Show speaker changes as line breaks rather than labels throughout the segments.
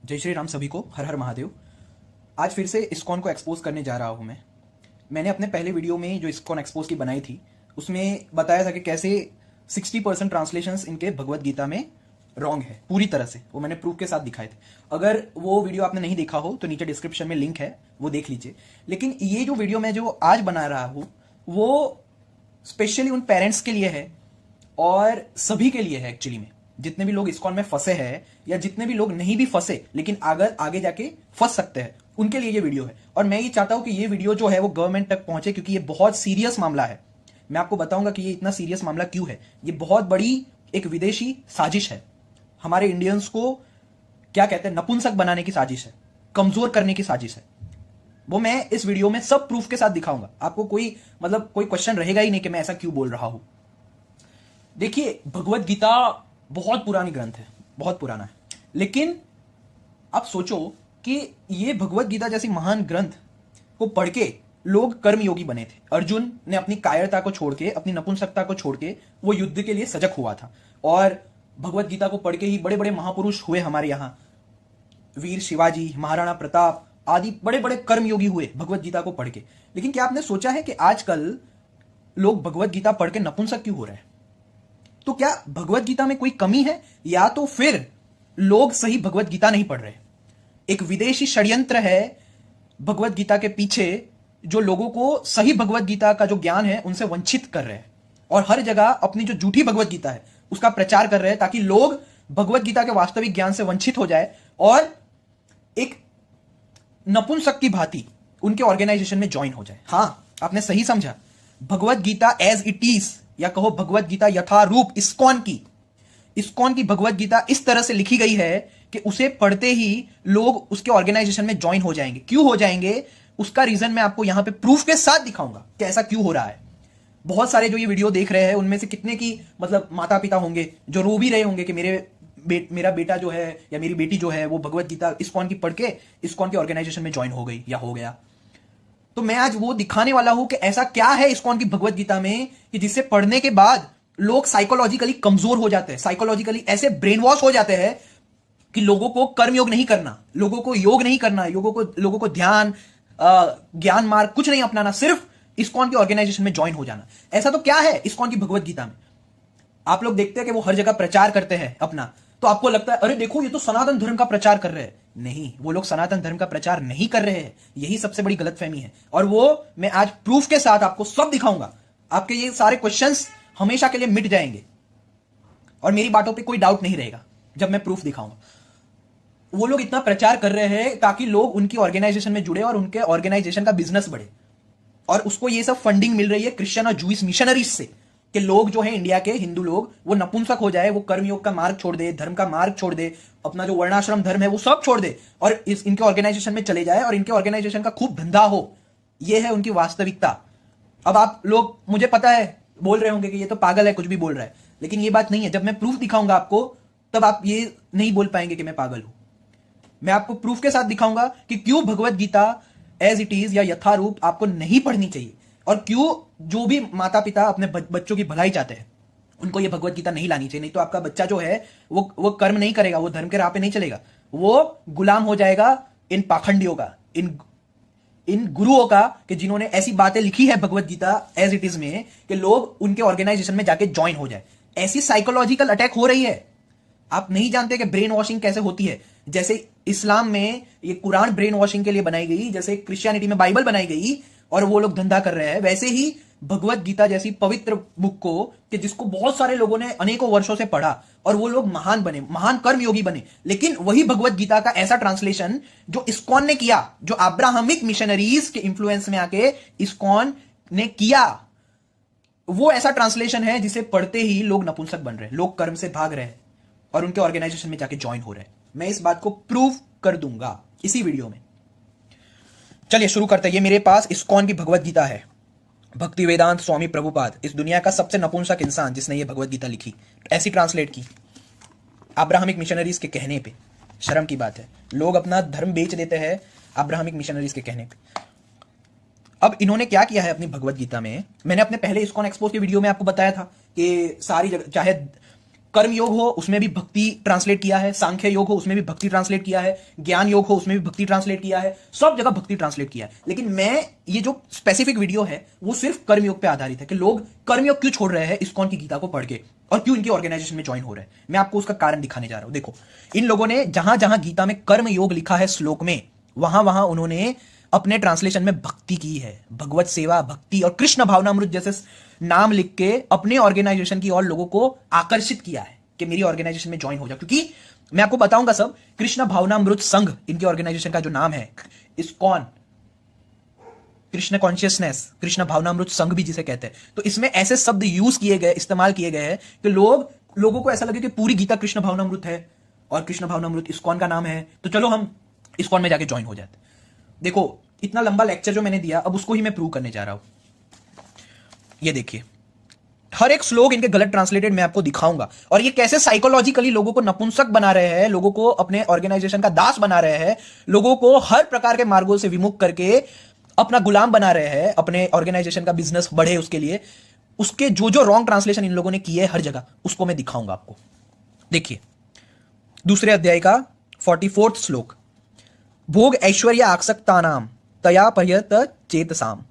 जय श्री राम सभी को, हर हर महादेव। आज फिर से इस्कॉन को एक्सपोज करने जा रहा हूँ मैंने अपने पहले वीडियो में जो इस्कॉन एक्सपोज की बनाई थी उसमें बताया था कि कैसे 60% ट्रांसलेशंस इनके भगवत गीता में रॉन्ग है पूरी तरह से। वो मैंने प्रूफ के साथ दिखाए थे। अगर वो वीडियो आपने नहीं देखा हो तो नीचे डिस्क्रिप्शन में लिंक है, वो देख लीजिए। लेकिन ये जो वीडियो मैं जो आज बना रहा हूँ वो स्पेशली उन पेरेंट्स के लिए है और सभी के लिए है एक्चुअली में, जितने भी लोग इस्कॉन में फंसे हैं या जितने भी लोग नहीं भी फंसे लेकिन अगर आगे जाके फंस सकते हैं उनके लिए ये वीडियो है। और मैं ये चाहता हूं कि ये वीडियो जो है वो गवर्नमेंट तक पहुंचे, क्योंकि ये बहुत सीरियस मामला है। मैं आपको बताऊंगा कि ये इतना सीरियस मामला क्यों है। ये बहुत बड़ी एक विदेशी साजिश है, हमारे इंडियंस को क्या कहते हैं नपुंसक बनाने की साजिश है, कमजोर करने की साजिश है। वो मैं इस वीडियो में सब प्रूफ के साथ दिखाऊंगा। आपको कोई कोई क्वेश्चन रहेगा ही नहीं कि मैं ऐसा क्यों बोल रहा हूं। देखिए, भगवत गीता बहुत पुरानी ग्रंथ है, बहुत पुराना है। लेकिन आप सोचो कि ये भगवत गीता जैसी महान ग्रंथ को पढ़ के लोग कर्मयोगी बने थे। अर्जुन ने अपनी कायरता को छोड़ के, अपनी नपुंसकता को छोड़ के वो युद्ध के लिए सजग हुआ था। और भगवत गीता को पढ़ के ही बड़े बड़े महापुरुष हुए हमारे यहाँ। वीर शिवाजी, महाराणा प्रताप आदि बड़े बड़े कर्मयोगी हुए भगवत गीता को पढ़ के। लेकिन क्या आपने सोचा है कि आजकल लोग भगवत गीता पढ़ के नपुंसक क्यों हो रहे हैं? तो क्या भगवत गीता में कोई कमी है, या तो फिर लोग सही भगवत गीता नहीं पढ़ रहे? एक विदेशी षड्यंत्र है भगवत गीता के पीछे, जो लोगों को सही भगवत गीता का जो ज्ञान है उनसे वंचित कर रहे हैं और हर जगह अपनी जो झूठी भगवत गीता है उसका प्रचार कर रहे हैं, ताकि लोग भगवत गीता के वास्तविक ज्ञान से वंचित हो जाए और एक नपुंसक की भांति उनके ऑर्गेनाइजेशन में ज्वाइन हो जाए। हां, आपने सही समझा। Bhagavad Gita as it is, या कहो भगवत गीता यथारूप, इस्कॉन की भगवत गीता इस तरह से लिखी गई है कि उसे पढ़ते ही लोग उसके ऑर्गेनाइजेशन में ज्वाइन हो जाएंगे। क्यों हो जाएंगे उसका रीजन मैं आपको यहां पे प्रूफ के साथ दिखाऊंगा कि ऐसा क्यों हो रहा है। बहुत सारे जो ये वीडियो देख रहे हैं उनमें से कितने की माता पिता होंगे जो रो भी रहे होंगे कि मेरा बेटा जो है या मेरी बेटी जो है वो भगवत गीता इस्कॉन की पढ़ के इस्कॉन के ऑर्गेनाइजेशन में ज्वाइन हो गई या हो गया। तो मैं आज वो दिखाने वाला हूं कि ऐसा क्या है इस्कॉन की भगवत गीता में कि जिससे पढ़ने के बाद लोग साइकोलॉजिकली कमजोर हो जाते हैं, साइकोलॉजिकली ऐसे ब्रेन वॉश हो जाते हैं कि लोगों को कर्मयोग नहीं करना, लोगों को योग नहीं करना, लोगों को ध्यान, ज्ञान मार्ग कुछ नहीं अपनाना, सिर्फ इस्कॉन के ऑर्गेनाइजेशन में ज्वाइन हो जाना। ऐसा तो क्या है इस्कॉन की भगवत गीता में? आप लोग देखते हैं कि वो हर जगह प्रचार करते हैं अपना, तो आपको लगता है अरे देखो ये तो सनातन धर्म का प्रचार कर रहे हैं। नहीं, वो लोग सनातन धर्म का प्रचार नहीं कर रहे हैं। यही सबसे बड़ी गलतफहमी है और वो मैं आज प्रूफ के साथ आपको सब दिखाऊंगा। आपके ये सारे क्वेश्चंस हमेशा के लिए मिट जाएंगे और मेरी बातों पे कोई डाउट नहीं रहेगा जब मैं प्रूफ दिखाऊंगा। वो लोग इतना प्रचार कर रहे हैं ताकि लोग उनकी ऑर्गेनाइजेशन में जुड़े और उनके ऑर्गेनाइजेशन का बिजनेस बढ़े, और उसको ये सब फंडिंग मिल रही है क्रिश्चियन और जूइश मिशनरीज से कि लोग जो है इंडिया के हिंदू लोग वो नपुंसक हो जाए, वो कर्मयोग का मार्ग छोड़ दे, धर्म का मार्ग छोड़ दे, अपना जो वर्णाश्रम धर्म है वो सब छोड़ दे और इनके ऑर्गेनाइजेशन में चले जाए और इनके ऑर्गेनाइजेशन का खूब धंधा हो। ये है उनकी वास्तविकता। अब आप लोग, मुझे पता है, बोल रहे होंगे कि ये तो पागल है, कुछ भी बोल रहा है, लेकिन ये बात नहीं है। जब मैं प्रूफ दिखाऊंगा आपको तब आप ये नहीं बोल पाएंगे कि मैं पागल हूं। मैं आपको प्रूफ के साथ दिखाऊंगा कि क्यों Bhagavad Gita as it is या यथारूप आपको नहीं पढ़नी चाहिए, और क्यों जो भी माता पिता अपने बच्चों की भलाई चाहते हैं उनको ये भगवत गीता नहीं लानी चाहिए। नहीं तो आपका बच्चा जो है वो कर्म नहीं करेगा, वो धर्म के राह पे नहीं चलेगा, वो गुलाम हो जाएगा इन पाखंडियों का, इन गुरुओं का, कि जिन्होंने ऐसी बातें लिखी है Bhagavad Gita as it is में कि लोग उनके ऑर्गेनाइजेशन में जाके ज्वाइन हो जाए। ऐसी साइकोलॉजिकल अटैक हो रही है। आप नहीं जानते कि ब्रेन वॉशिंग कैसे होती है। जैसे इस्लाम में ये कुरान ब्रेन वॉशिंग के लिए बनाई गई, जैसे क्रिश्चियनिटी में बाइबल बनाई गई और वो लोग धंधा कर रहे हैं, वैसे ही भगवत गीता जैसी पवित्र बुक को, कि जिसको बहुत सारे लोगों ने अनेकों वर्षों से पढ़ा और वो लोग महान बने, महान कर्मयोगी बने, लेकिन वही भगवत गीता का ऐसा ट्रांसलेशन जो इस्कॉन ने किया, जो अब्राहमिक मिशनरीज के इंफ्लुएंस में आके इस्कॉन ने किया, वो ऐसा ट्रांसलेशन है जिसे पढ़ते ही लोग नपुंसक बन रहे हैं, लोग कर्म से भाग रहे हैं और उनके ऑर्गेनाइजेशन में जाके ज्वाइन हो रहे हैं। मैं इस बात को प्रूफ कर दूंगा इसी वीडियो में। चलिए शुरू करते हैं। ये मेरे पास इस्कॉन की भगवत गीता है। भक्ति वेदांत स्वामी प्रभुपाद, इस दुनिया का सबसे नपुंसक इंसान जिसने ये भगवत गीता लिखी, ऐसी ट्रांसलेट की अब्राहमिक मिशनरीज के कहने पे। शर्म की बात है, लोग अपना धर्म बेच देते हैं अब्राहमिक मिशनरीज के कहने पे। अब इन्होंने क्या किया है अपनी भगवत गीता में, मैंने अपने पहले इस्कॉन एक्सपोज के वीडियो में आपको बताया था कि सारी जगह, चाहे कर्म योग हो उसमें भी भक्ति ट्रांसलेट किया है, सांख्य योग हो उसमें भी भक्ति ट्रांसलेट किया है, ज्ञान योग हो उसमें भी भक्ति ट्रांसलेट किया है, सब जगह भक्ति ट्रांसलेट किया है। लेकिन मैं ये जो स्पेसिफिक वीडियो है वो सिर्फ कर्म योग पे आधारित है कि लोग कर्म योग क्यों छोड़ रहे हैं इस्कॉन की गीता को पढ़ के और क्यों इनकी ऑर्गेनाइजेशन में ज्वाइन हो रहे हैं। मैं आपको उसका कारण दिखाने जा रहा हूं। देखो, इन लोगों ने जहां जहां गीता में कर्म योग लिखा है श्लोक में, वहां वहां उन्होंने अपने ट्रांसलेशन में भक्ति की है, भगवत सेवा, भक्ति और कृष्ण भावनामृत जैसे नाम लिख के अपने ऑर्गेनाइजेशन की और लोगों को आकर्षित किया है कि मेरी ऑर्गेनाइजेशन में ज्वाइन हो जाओ। क्योंकि मैं आपको बताऊंगा सब, कृष्ण भावनामृत संघ इनकी ऑर्गेनाइजेशन का जो नाम है, इस्कॉन, कृष्ण कॉन्शियसनेस, कृष्ण भावनामृत संघ भी जिसे कहते हैं। तो इसमें ऐसे शब्द यूज किए गए, इस्तेमाल किए गए हैं कि लोगों को ऐसा लगे कि पूरी गीता कृष्ण भावनामृत है और कृष्ण भावनामृत इस्कॉन का नाम है, तो चलो हम इस्कॉन में जाके ज्वाइन हो जाते। देखो, इतना लंबा लेक्चर जो मैंने दिया, अब उसको ही मैं प्रूव करने जा रहा हूं। ये देखिए, हर एक श्लोक इनके गलत ट्रांसलेटेड मैं आपको दिखाऊंगा, और ये कैसे साइकोलॉजिकली लोगों को नपुंसक बना रहे हैं, लोगों को अपने ऑर्गेनाइजेशन का दास बना रहे हैं, लोगों को हर प्रकार के मार्गों से विमुख करके अपना गुलाम बना रहे हैं, अपने ऑर्गेनाइजेशन का बिजनेस बढ़े उसके लिए। उसके जो जो रॉन्ग ट्रांसलेशन इन लोगों ने किए हर जगह, उसको मैं दिखाऊंगा आपको। देखिए, दूसरे अध्याय का 44वां श्लोक, भोग ऐश्वर्य आसक्ता नाम तया पर्यत चेतसाम।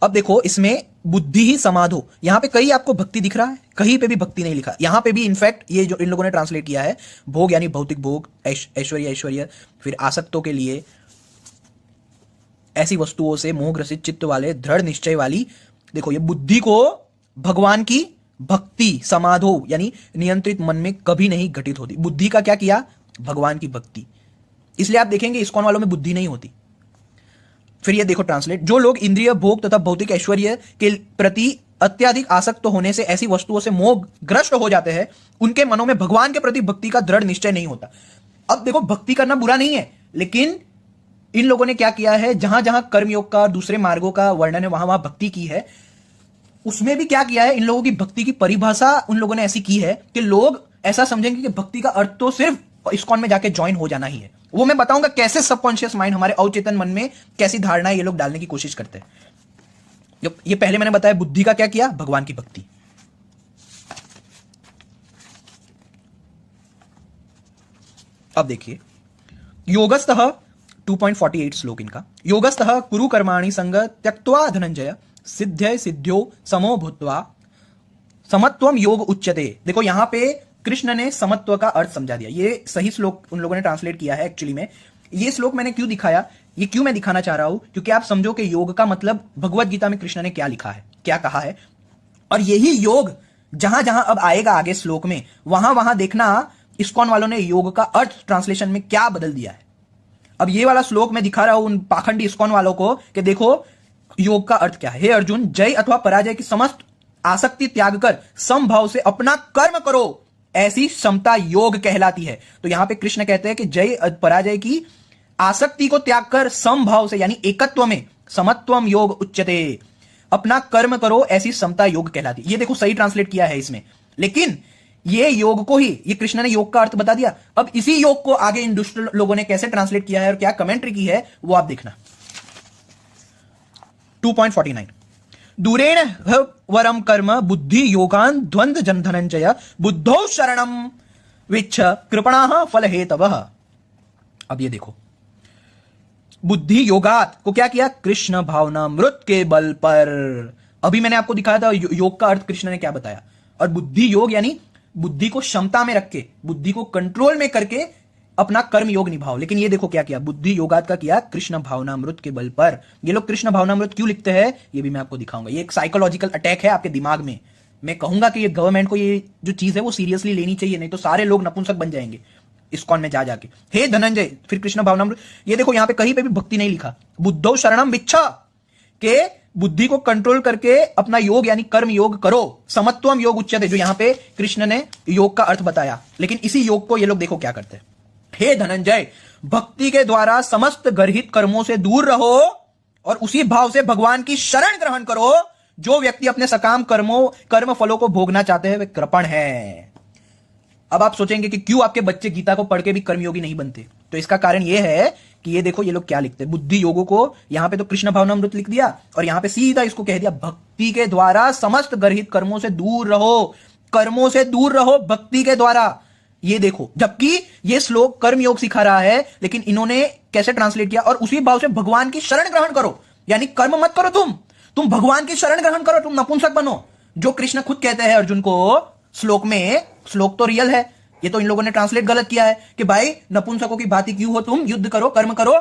अब देखो, इसमें बुद्धि ही समाधो, यहां पे कहीं आपको भक्ति दिख रहा है, कहीं पे भी भक्ति नहीं लिखा। यहां पे भी इनफैक्ट ये जो इन लोगों ने ट्रांसलेट किया है, भोग यानी भौतिक भोग, ऐश्वर्य, फिर आसक्तों के लिए ऐसी वस्तुओं से मोहग्रसित चित्त वाले, दृढ़ निश्चय वाली। देखो, ये बुद्धि को भगवान की भक्ति, समाधो यानी नियंत्रित मन में कभी नहीं घटित होती। बुद्धि का क्या किया? भगवान की भक्ति। इसलिए आप देखेंगे इस्कॉन वालों में बुद्धि नहीं होती। फिर ये देखो ट्रांसलेट, जो लोग इंद्रिय भोग तथा भौतिक ऐश्वर्य के प्रति अत्यधिक आसक्त होने से ऐसी वस्तुओं से मोहग्रस्त हो जाते हैं, उनके मनों में भगवान के प्रति भक्ति का दृढ़ निश्चय नहीं होता। अब देखो, भक्ति करना बुरा नहीं है, लेकिन इन लोगों ने क्या किया है, जहां जहां कर्मयोग का, दूसरे मार्गों का वर्णन है, वहां वहां भक्ति की है। उसमें भी क्या किया है, इन लोगों की भक्ति की परिभाषा उन लोगों ने ऐसी की है कि लोग ऐसा समझेंगे कि भक्ति का अर्थ तो सिर्फ इस्कॉन में जाके ज्वाइन हो जाना ही है। वो मैं बताऊंगा कैसे सबकॉन्शियस माइंड, हमारे अवचेतन मन में कैसी धारणाएं ये लोग डालने की कोशिश करते हैं। ये पहले मैंने बताया, बुद्धि का क्या किया? भगवान की भक्ति। अब देखिए, योगस्थः 2.48 श्लोक इनका, योगस्थः कुरु कर्माणि संग त्यक्त्वा धनंजय सिद्ध्यै सिद्ध्यो समो भूत्वा समत्वम योग उच्यते। देखो, यहां पे कृष्ण ने समत्व का अर्थ समझा दिया। ये सही श्लोक उन लोगों ने ट्रांसलेट किया है। एक्चुअली में ये श्लोक मैंने क्यों दिखाया, ये क्यों मैं दिखाना चाह रहा हूं, क्योंकि आप समझो कि योग का मतलब भगवत गीता में कृष्ण ने क्या लिखा है, क्या कहा है। और यही योग जहां जहां अब आएगा आगे श्लोक में, वहां वहां देखना इस्कॉन वालों ने योग का अर्थ ट्रांसलेशन में क्या बदल दिया है। अब ये वाला श्लोक मैं दिखा रहा हूं उन पाखंडी इस्कॉन वालों को कि देखो योग का अर्थ क्या है। हे अर्जुन, जय अथवा पराजय की समस्त आसक्ति त्याग कर समभाव से अपना कर्म करो, ऐसी क्षमता योग कहलाती है। तो यहां पे कृष्ण कहते हैं कि जय पराजय की आसक्ति को त्याग कर समभाव से यानी एकत्व में समत्वम योग उच्यते, अपना कर्म करो, ऐसी क्षमता योग कहलाती है। ये देखो सही ट्रांसलेट किया है इसमें, लेकिन ये योग को ही, ये कृष्ण ने योग का अर्थ बता दिया। अब इसी योग को आगे इन दुष्ट लोगों ने कैसे ट्रांसलेट किया है और क्या कमेंट्री की है, वो आप देखना। 2.49, दूरेण वरम कर्म बुद्धि योगान द्वंद्व जन धनंजय बुद्धौ शरणम विच्छ कृपणा फल हेतवः। अब ये देखो, बुद्धि योगात को क्या किया? कृष्ण भावनामृत के बल पर। अभी मैंने आपको दिखाया था योग का अर्थ कृष्ण ने क्या बताया। और बुद्धि योग यानी बुद्धि को क्षमता में रख के, बुद्धि को कंट्रोल में करके अपना कर्म योग निभाओ। लेकिन ये देखो क्या किया, बुद्धि योगात का किया कृष्ण भावनामृत के बल पर। ये लोग कृष्ण भावनामृत क्यों लिखते हैं, ये भी मैं आपको दिखाऊंगा। ये एक साइकोलॉजिकल अटैक है आपके दिमाग में। मैं कहूंगा कि ये गवर्नमेंट को ये जो चीज है वो सीरियसली लेनी चाहिए, नहीं तो सारे लोग नपुंसक बन जाएंगे इस्कॉन में जा जाके। हे धनंजय, फिर कृष्ण भावनामृत, ये देखो यहां पे कहीं पे भी भक्ति नहीं लिखा। बुद्धौ शरणम विच्छा के बुद्धि को कंट्रोल करके अपना योग यानी कर्म योग करो, समत्वम योग उच्यते, जो यहां पे कृष्ण ने योग का अर्थ बताया। लेकिन इसी योग को ये लोग देखो क्या करते हैं। हे धनंजय, भक्ति के द्वारा समस्त गर्हित कर्मों से दूर रहो और उसी भाव से भगवान की शरण ग्रहण करो। जो व्यक्ति अपने सकाम कर्म फलों को भोगना चाहते हैं वे कृपण है। अब आप सोचेंगे कि क्यों आपके बच्चे गीता को पढ़ के भी कर्मयोगी नहीं बनते, तो इसका कारण यह है कि ये देखो ये लोग क्या लिखते हैं। बुद्धि योगों को यहां पे तो कृष्ण भावनामृत लिख दिया और यहां पे सीधा इसको कह दिया भक्ति के द्वारा समस्त गर्हित कर्मों से दूर रहो कर्मों से दूर रहो भक्ति के द्वारा। ये देखो, जबकि ये श्लोक कर्म योग सिखा रहा है, लेकिन इन्होंने कैसे ट्रांसलेट किया, और उसी भाव से भगवान की शरण ग्रहण करो, यानी कर्म मत करो, तुम भगवान की शरण ग्रहण करो, तुम नपुंसक बनो, जो कृष्ण खुद कहते हैं अर्जुन को श्लोक में। श्लोक तो रियल है, ये तो इन लोगों ने ट्रांसलेट गलत किया है कि भाई नपुंसकों की भांति क्यों हो तुम, युद्ध करो, कर्म करो।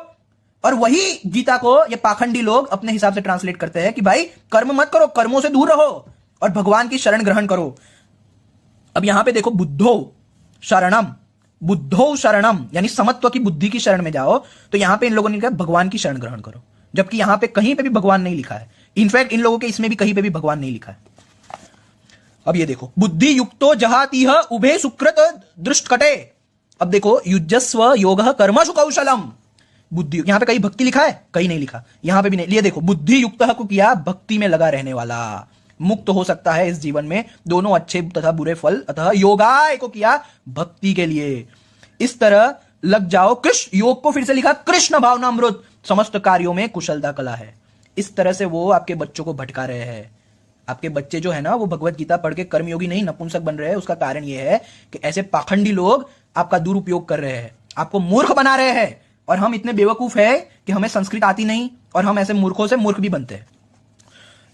और वही गीता को ये पाखंडी लोग अपने हिसाब से ट्रांसलेट करते हैं कि भाई कर्म मत करो, कर्मों से दूर रहो और भगवान की शरण ग्रहण करो। अब यहां पे देखो, बुद्धो शरणम यानी समत्व की बुद्धि की शरण में जाओ, तो यहां पे इन लोगों ने कहा भगवान की शरण ग्रहण करो, जबकि यहां पे कहीं पे भी भगवान नहीं लिखा है। इनफैक्ट इन लोगों के इसमें भी कहीं पे भी भगवान नहीं लिखा है। अब ये देखो, बुद्धि युक्तो जहातीह उभे सुकृत दृष्टकटे। अब देखो, युजस्व योगः कर्मसु कौशलम। बुद्धि, यहां पे कहीं भक्ति लिखा है, कहीं नहीं लिखा, यहां पे भी नहीं। ये देखो, बुद्धि युक्त को किया भक्ति में लगा रहने वाला, मुक्त हो सकता है इस जीवन में दोनों अच्छे तथा बुरे फल, अतः योगाय को किया भक्ति के लिए। इस तरह लग जाओ कृष्ण योग को फिर से लिखा कृष्ण भावनामृत, समस्त कार्यों में कुशलता कला है। इस तरह से वो आपके बच्चों को भटका रहे हैं। आपके बच्चे जो है ना, वो भगवत गीता पढ़ के कर्मयोगी नहीं नपुंसक बन रहे हैं। उसका कारण यह है कि ऐसे पाखंडी लोग आपका दुरुपयोग कर रहे हैं, आपको मूर्ख बना रहे हैं। और हम इतने बेवकूफ है कि हमें संस्कृत आती नहीं, और हम ऐसे मूर्खों से मूर्ख भी बनते हैं।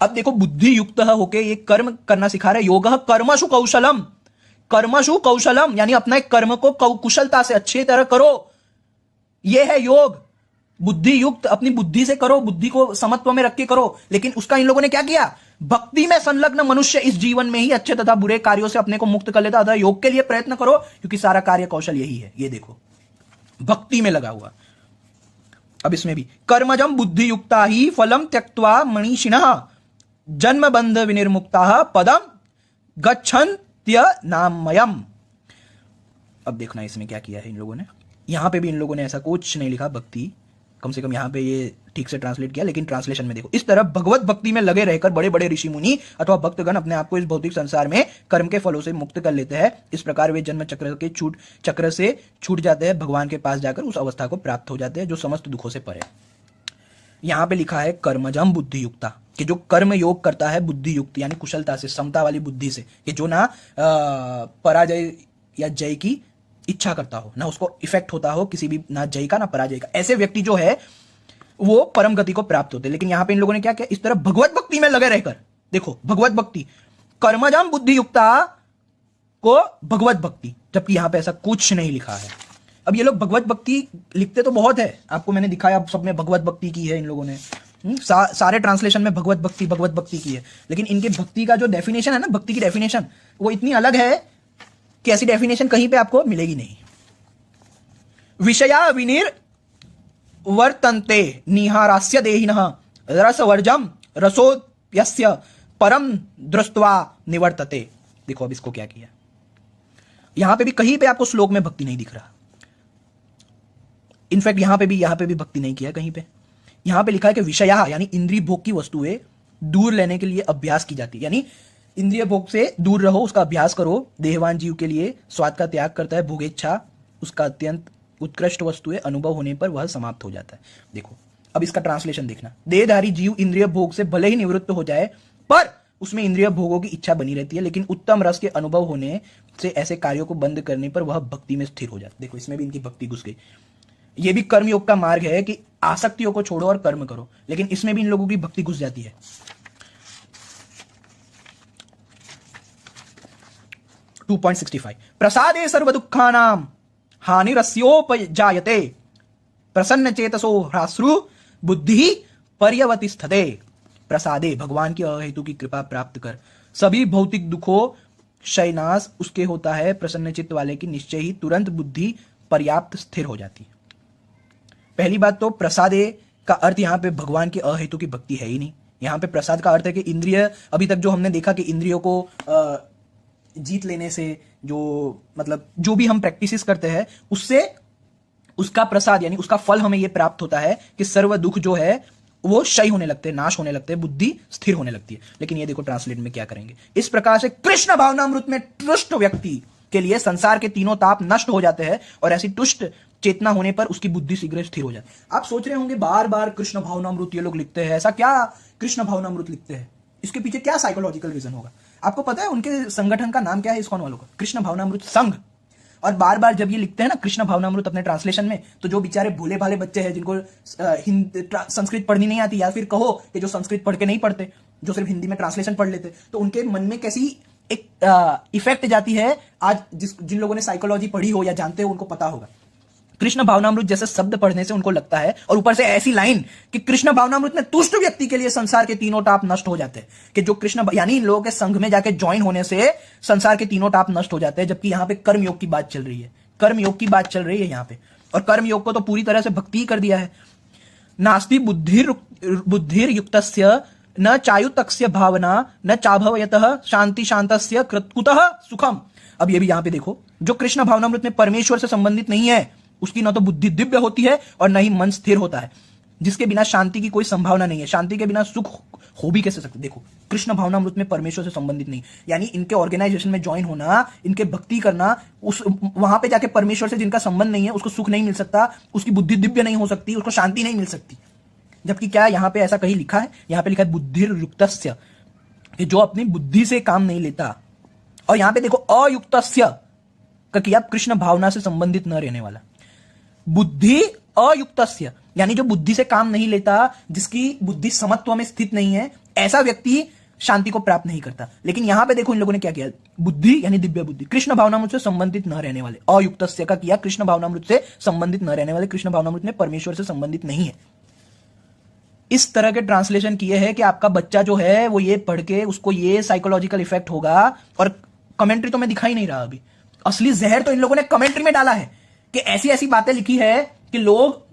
अब देखो, बुद्धि युक्त होके ये कर्म करना सिखा रहे। योग कर्मसु कौशलम, कर्मसु कौशलम यानी अपना एक कर्म को कुशलता से अच्छी तरह करो, यह है योग। बुद्धि युक्त अपनी बुद्धि से करो, बुद्धि को समत्व में रख के करो। लेकिन उसका इन लोगों ने क्या किया, भक्ति में संलग्न मनुष्य इस जीवन में ही अच्छे तथा बुरे कार्यों से अपने को मुक्त कर लेता। योग के लिए प्रयत्न करो, क्योंकि सारा कार्य कौशल यही है। ये देखो, भक्ति में लगा हुआ। अब इसमें भी कर्मजम बुद्धि युक्ता ही फलम त्यक्त्वा मनीषिणः जन्म बंध विनिर्मुक्ता पदम गच्छन्त्य नामयम। अब देखना इसमें क्या किया है इन लोगों ने। यहां पे भी इन लोगों ने ऐसा कुछ नहीं लिखा भक्ति, कम से कम यहां पे ये ठीक से ट्रांसलेट किया, लेकिन ट्रांसलेशन में देखो, इस तरह भगवत भक्ति में लगे रहकर बड़े बड़े ऋषि मुनि अथवा भक्तगण अपने आप को इस भौतिक संसार में कर्म के फलों से मुक्त कर लेते हैं। इस प्रकार वे जन्म चक्र से छूट जाते हैं, भगवान के पास जाकर उस अवस्था को प्राप्त हो जाते हैं जो समस्त दुखों से परे। यहां पे लिखा है कर्मजम बुद्धि युक्ता, कि जो कर्म योग करता है बुद्धि युक्त यानी कुशलता से, समता वाली बुद्धि से, कि जो ना पराजय या जय की इच्छा करता हो, ना उसको इफेक्ट होता हो किसी भी, ना जय का ना पराजय का। ऐसे व्यक्ति जो है वो परम गति को प्राप्त होते हैं। लेकिन यहां पे इन लोगों ने क्या किया, इस तरह भगवत भक्ति में लगे रहकर, देखो भगवत भक्ति, कर्मजम बुद्धि युक्ता को भगवत भक्ति, जबकि यहां पे ऐसा कुछ नहीं लिखा है। अब ये लोग भगवत भक्ति लिखते तो बहुत है, आपको मैंने दिखाया, सब में भगवत भक्ति की है इन लोगों ने। सारे ट्रांसलेशन में भगवत भक्ति की है, लेकिन इनके भक्ति का जो डेफिनेशन है ना, भक्ति की डेफिनेशन वो इतनी अलग है कि ऐसी डेफिनेशन कहीं पे आपको मिलेगी नहीं। विषया विनिर वर्तन्ते निहारास्य देहिनः रसवर्जम रसोयस्य परम दृष्ट्वा निवर्तते। देखो अब इसको क्या किया, यहां पे भी कहीं पे आपको श्लोक में भक्ति नहीं दिख रहा। इनफैक्ट यहां पे भी भक्ति नहीं किया कहीं पे। यहां पे लिखा है कि विषया यानी इंद्रिय भोग की वस्तुएं दूर लेने के लिए अभ्यास की जाती है, यानी इंद्रिय भोग से दूर रहो, उसका अभ्यास करो। देहवान जीव के लिए स्वाद का त्याग करता है, भोगेच्छा उसका अत्यंत उत्कृष्ट वस्तुएं अनुभव होने पर वह समाप्त हो जाता है। देखो अब इसका ट्रांसलेशन देखना, देहधारी जीव इंद्रिय भोग से भले ही निवृत्त हो जाए, पर उसमें इंद्रिय भोगों की इच्छा बनी रहती है, लेकिन उत्तम रस के अनुभव होने से ऐसे कार्यों को बंद करने पर वह भक्ति में स्थिर हो जाता है। देखो इसमें भी इनकी भक्ति घुस गई। यह भी कर्मयोग का मार्ग है कि आसक्तियों को छोड़ो और कर्म करो, लेकिन इसमें भी इन लोगों की भक्ति घुस जाती है। 2.65 प्रसादे सर्व दुखानां हानिरस्योपजायते प्रसन्न चेतसो ह्रासृ बुद्धि पर्यवतिष्ठते। प्रसादे भगवान की अहेतु की कृपा प्राप्त कर सभी भौतिक दुखों शयनाश उसके होता है। प्रसन्न चित्त वाले की निश्चय ही तुरंत बुद्धि पर्याप्त स्थिर हो जाती है। पहली बात तो प्रसादे का अर्थ यहां पे भगवान की अहेतु की भक्ति है ही नहीं। यहां पे प्रसाद का अर्थ है कि इंद्रिय, अभी तक जो हमने देखा कि इंद्रियों को जीत लेने से जो भी हम प्रैक्टिसेस करते हैं उससे उसका प्रसाद यानी उसका फल हमें यह प्राप्त होता है कि सर्व दुख जो है वो क्षय होने लगते हैं, नाश होने लगते हैं, बुद्धि स्थिर होने लगती है। लेकिन ये देखो ट्रांसलेट में क्या करेंगे, इस प्रकार से कृष्ण भावनामृत में तुष्ट व्यक्ति के लिए संसार के तीनों ताप नष्ट हो जाते हैं और ऐसी तुष्ट चेतना होने पर उसकी बुद्धि शीघ्र स्थिर हो जाती है। आप सोच रहे होंगे बार बार कृष्ण भावनामृत ये लोग लिखते हैं, ऐसा क्या कृष्ण भावनामृत लिखते हैं, इसके पीछे क्या साइकोलॉजिकल रीजन होगा। आपको पता है उनके संगठन का नाम क्या है इस्कॉन वालों का? कृष्ण भावनामृत संघ। और बार बार जब ये लिखते हैं ना कृष्ण भावनामृत अपने ट्रांसलेशन में, तो जो बेचारे भोले भाले बच्चे हैं जिनको संस्कृत पढ़नी नहीं आती, या फिर कहो कि जो संस्कृत पढ़ के नहीं पढ़ते, जो सिर्फ हिंदी में ट्रांसलेशन पढ़ लेते, तो उनके मन में कैसी एक इफेक्ट जाती है। आज जिन लोगों ने साइकोलॉजी पढ़ी हो या जानते हो उनको पता होगा। कृष्ण भावनामृत जैसे शब्द पढ़ने से उनको लगता है, और ऊपर से ऐसी लाइन कि कृष्ण भावनामृत में तुष्ट व्यक्ति के लिए संसार के तीनों टाप नष्ट हो जाते हैं, कि जो कृष्ण यानी इन लोगों के संघ में जाके ज्वाइन होने से संसार के तीनों टाप नष्ट हो जाते हैं। जबकि यहां पे कर्म योग की बात चल रही है, कर्म योग की बात चल रही है यहां पे, और कर्म योग को तो पूरी तरह से भक्ति कर दिया है। नास्ति बुद्धिर युक्तस्य न चायुतस्य भावना न चाभवयतः शांति शांतस्य कुतः सुखम। अब ये भी यहां पे देखो, जो कृष्ण भावनामृत में परमेश्वर से संबंधित नहीं है उसकी ना तो बुद्धि दिव्य होती है और ना ही मन स्थिर होता है, जिसके बिना शांति की कोई संभावना नहीं है। शांति के बिना सुख हो भी कैसे सकते? देखो, कृष्ण भावनामृत में परमेश्वर से संबंधित नहीं, यानी इनके ऑर्गेनाइजेशन में ज्वाइन होना, इनके भक्ति करना, उस वहां पे जाके परमेश्वर से जिनका संबंध नहीं है उसको सुख नहीं मिल सकता, उसकी बुद्धि दिव्य नहीं हो सकती, उसको शांति नहीं मिल सकती। जबकि क्या यहां पे ऐसा कहीं लिखा है? यहां पे लिखा है बुद्धिर युक्तस्य, कि जो अपनी बुद्धि से काम नहीं लेता। और यहां पे देखो अयुक्तस्य का किया, कृष्ण भावना से संबंधित न रहने वाला। बुद्धि अयुक्तस्य यानी जो बुद्धि से काम नहीं लेता, जिसकी बुद्धि समत्व में स्थित नहीं है, ऐसा व्यक्ति शांति को प्राप्त नहीं करता। लेकिन यहां पे देखो इन लोगों ने क्या किया, बुद्धि यानी दिव्य बुद्धि, कृष्ण भावनामृत से संबंधित न रहने वाले, अयुक्तस्य का किया, कृष्ण भावनामृत से संबंधित न रहने वाले। कृष्ण भावनामृत में परमेश्वर से संबंधित नहीं है। इस तरह के ट्रांसलेशन किए हैं कि आपका बच्चा जो है वो ये पढ़ के उसको ये साइकोलॉजिकल इफेक्ट होगा। और कमेंट्री तो मैं दिखा ही नहीं रहा अभी, असली जहर तो इन लोगों ने कमेंट्री में डाला है कि ऐसी ऐसी बातें लिखी है कि लोग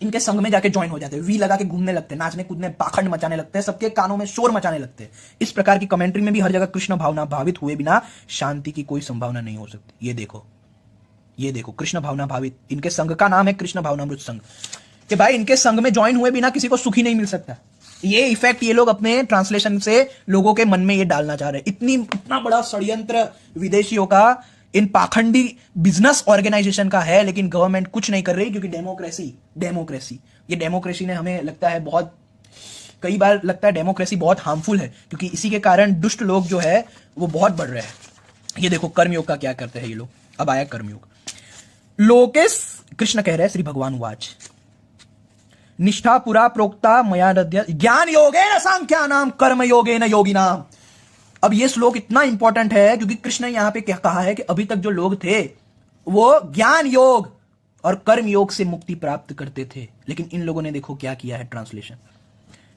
इनके संग में जाके ज्वाइन हो जाते हैं, वी लगा के घूमने लगते हैं, नाचने कूदने पाखंड मचाने लगते हैं, सबके कानों में शोर मचाने लगते हैं। इस प्रकार की कमेंट्री में भी हर जगह कृष्ण भावना भावित हुए बिना शांति की कोई संभावना नहीं हो सकती। ये देखो कृष्ण भावना भावित, इनके संघ का नाम है कृष्ण भावनामृत संघ, कि भाई इनके संघ में ज्वाइन हुए बिना किसी को सुख ही नहीं मिल सकता। ये इफेक्ट ये लोग अपने ट्रांसलेशन से लोगों के मन में ये डालना चाह रहे हैं। इतना बड़ा षड्यंत्र विदेशियों का इन पाखंडी बिजनेस ऑर्गेनाइजेशन का है, लेकिन गवर्नमेंट कुछ नहीं कर रही, क्योंकि डेमोक्रेसी ने हमें लगता है बहुत, कई बार लगता है डेमोक्रेसी बहुत हार्मफुल है, क्योंकि इसी के कारण दुष्ट लोग जो है वो बहुत बढ़ रहे हैं। ये देखो कर्मयोग का क्या करते हैं ये लोग। अब आया कर्मयोग। लोकेश कृष्ण कह रहे हैं, श्री भगवान वाच निष्ठा पुरा प्रोक्ता मया दद्य ज्ञान योगेन सांख्यानाम कर्म योगेन योगिनाम। अब ये श्लोक इतना इंपॉर्टेंट है क्योंकि कृष्ण ने यहां पे क्या कहा है कि अभी तक जो लोग थे वो ज्ञान योग और कर्म योग से मुक्ति प्राप्त करते थे, लेकिन इन लोगों ने देखो क्या किया है ट्रांसलेशन।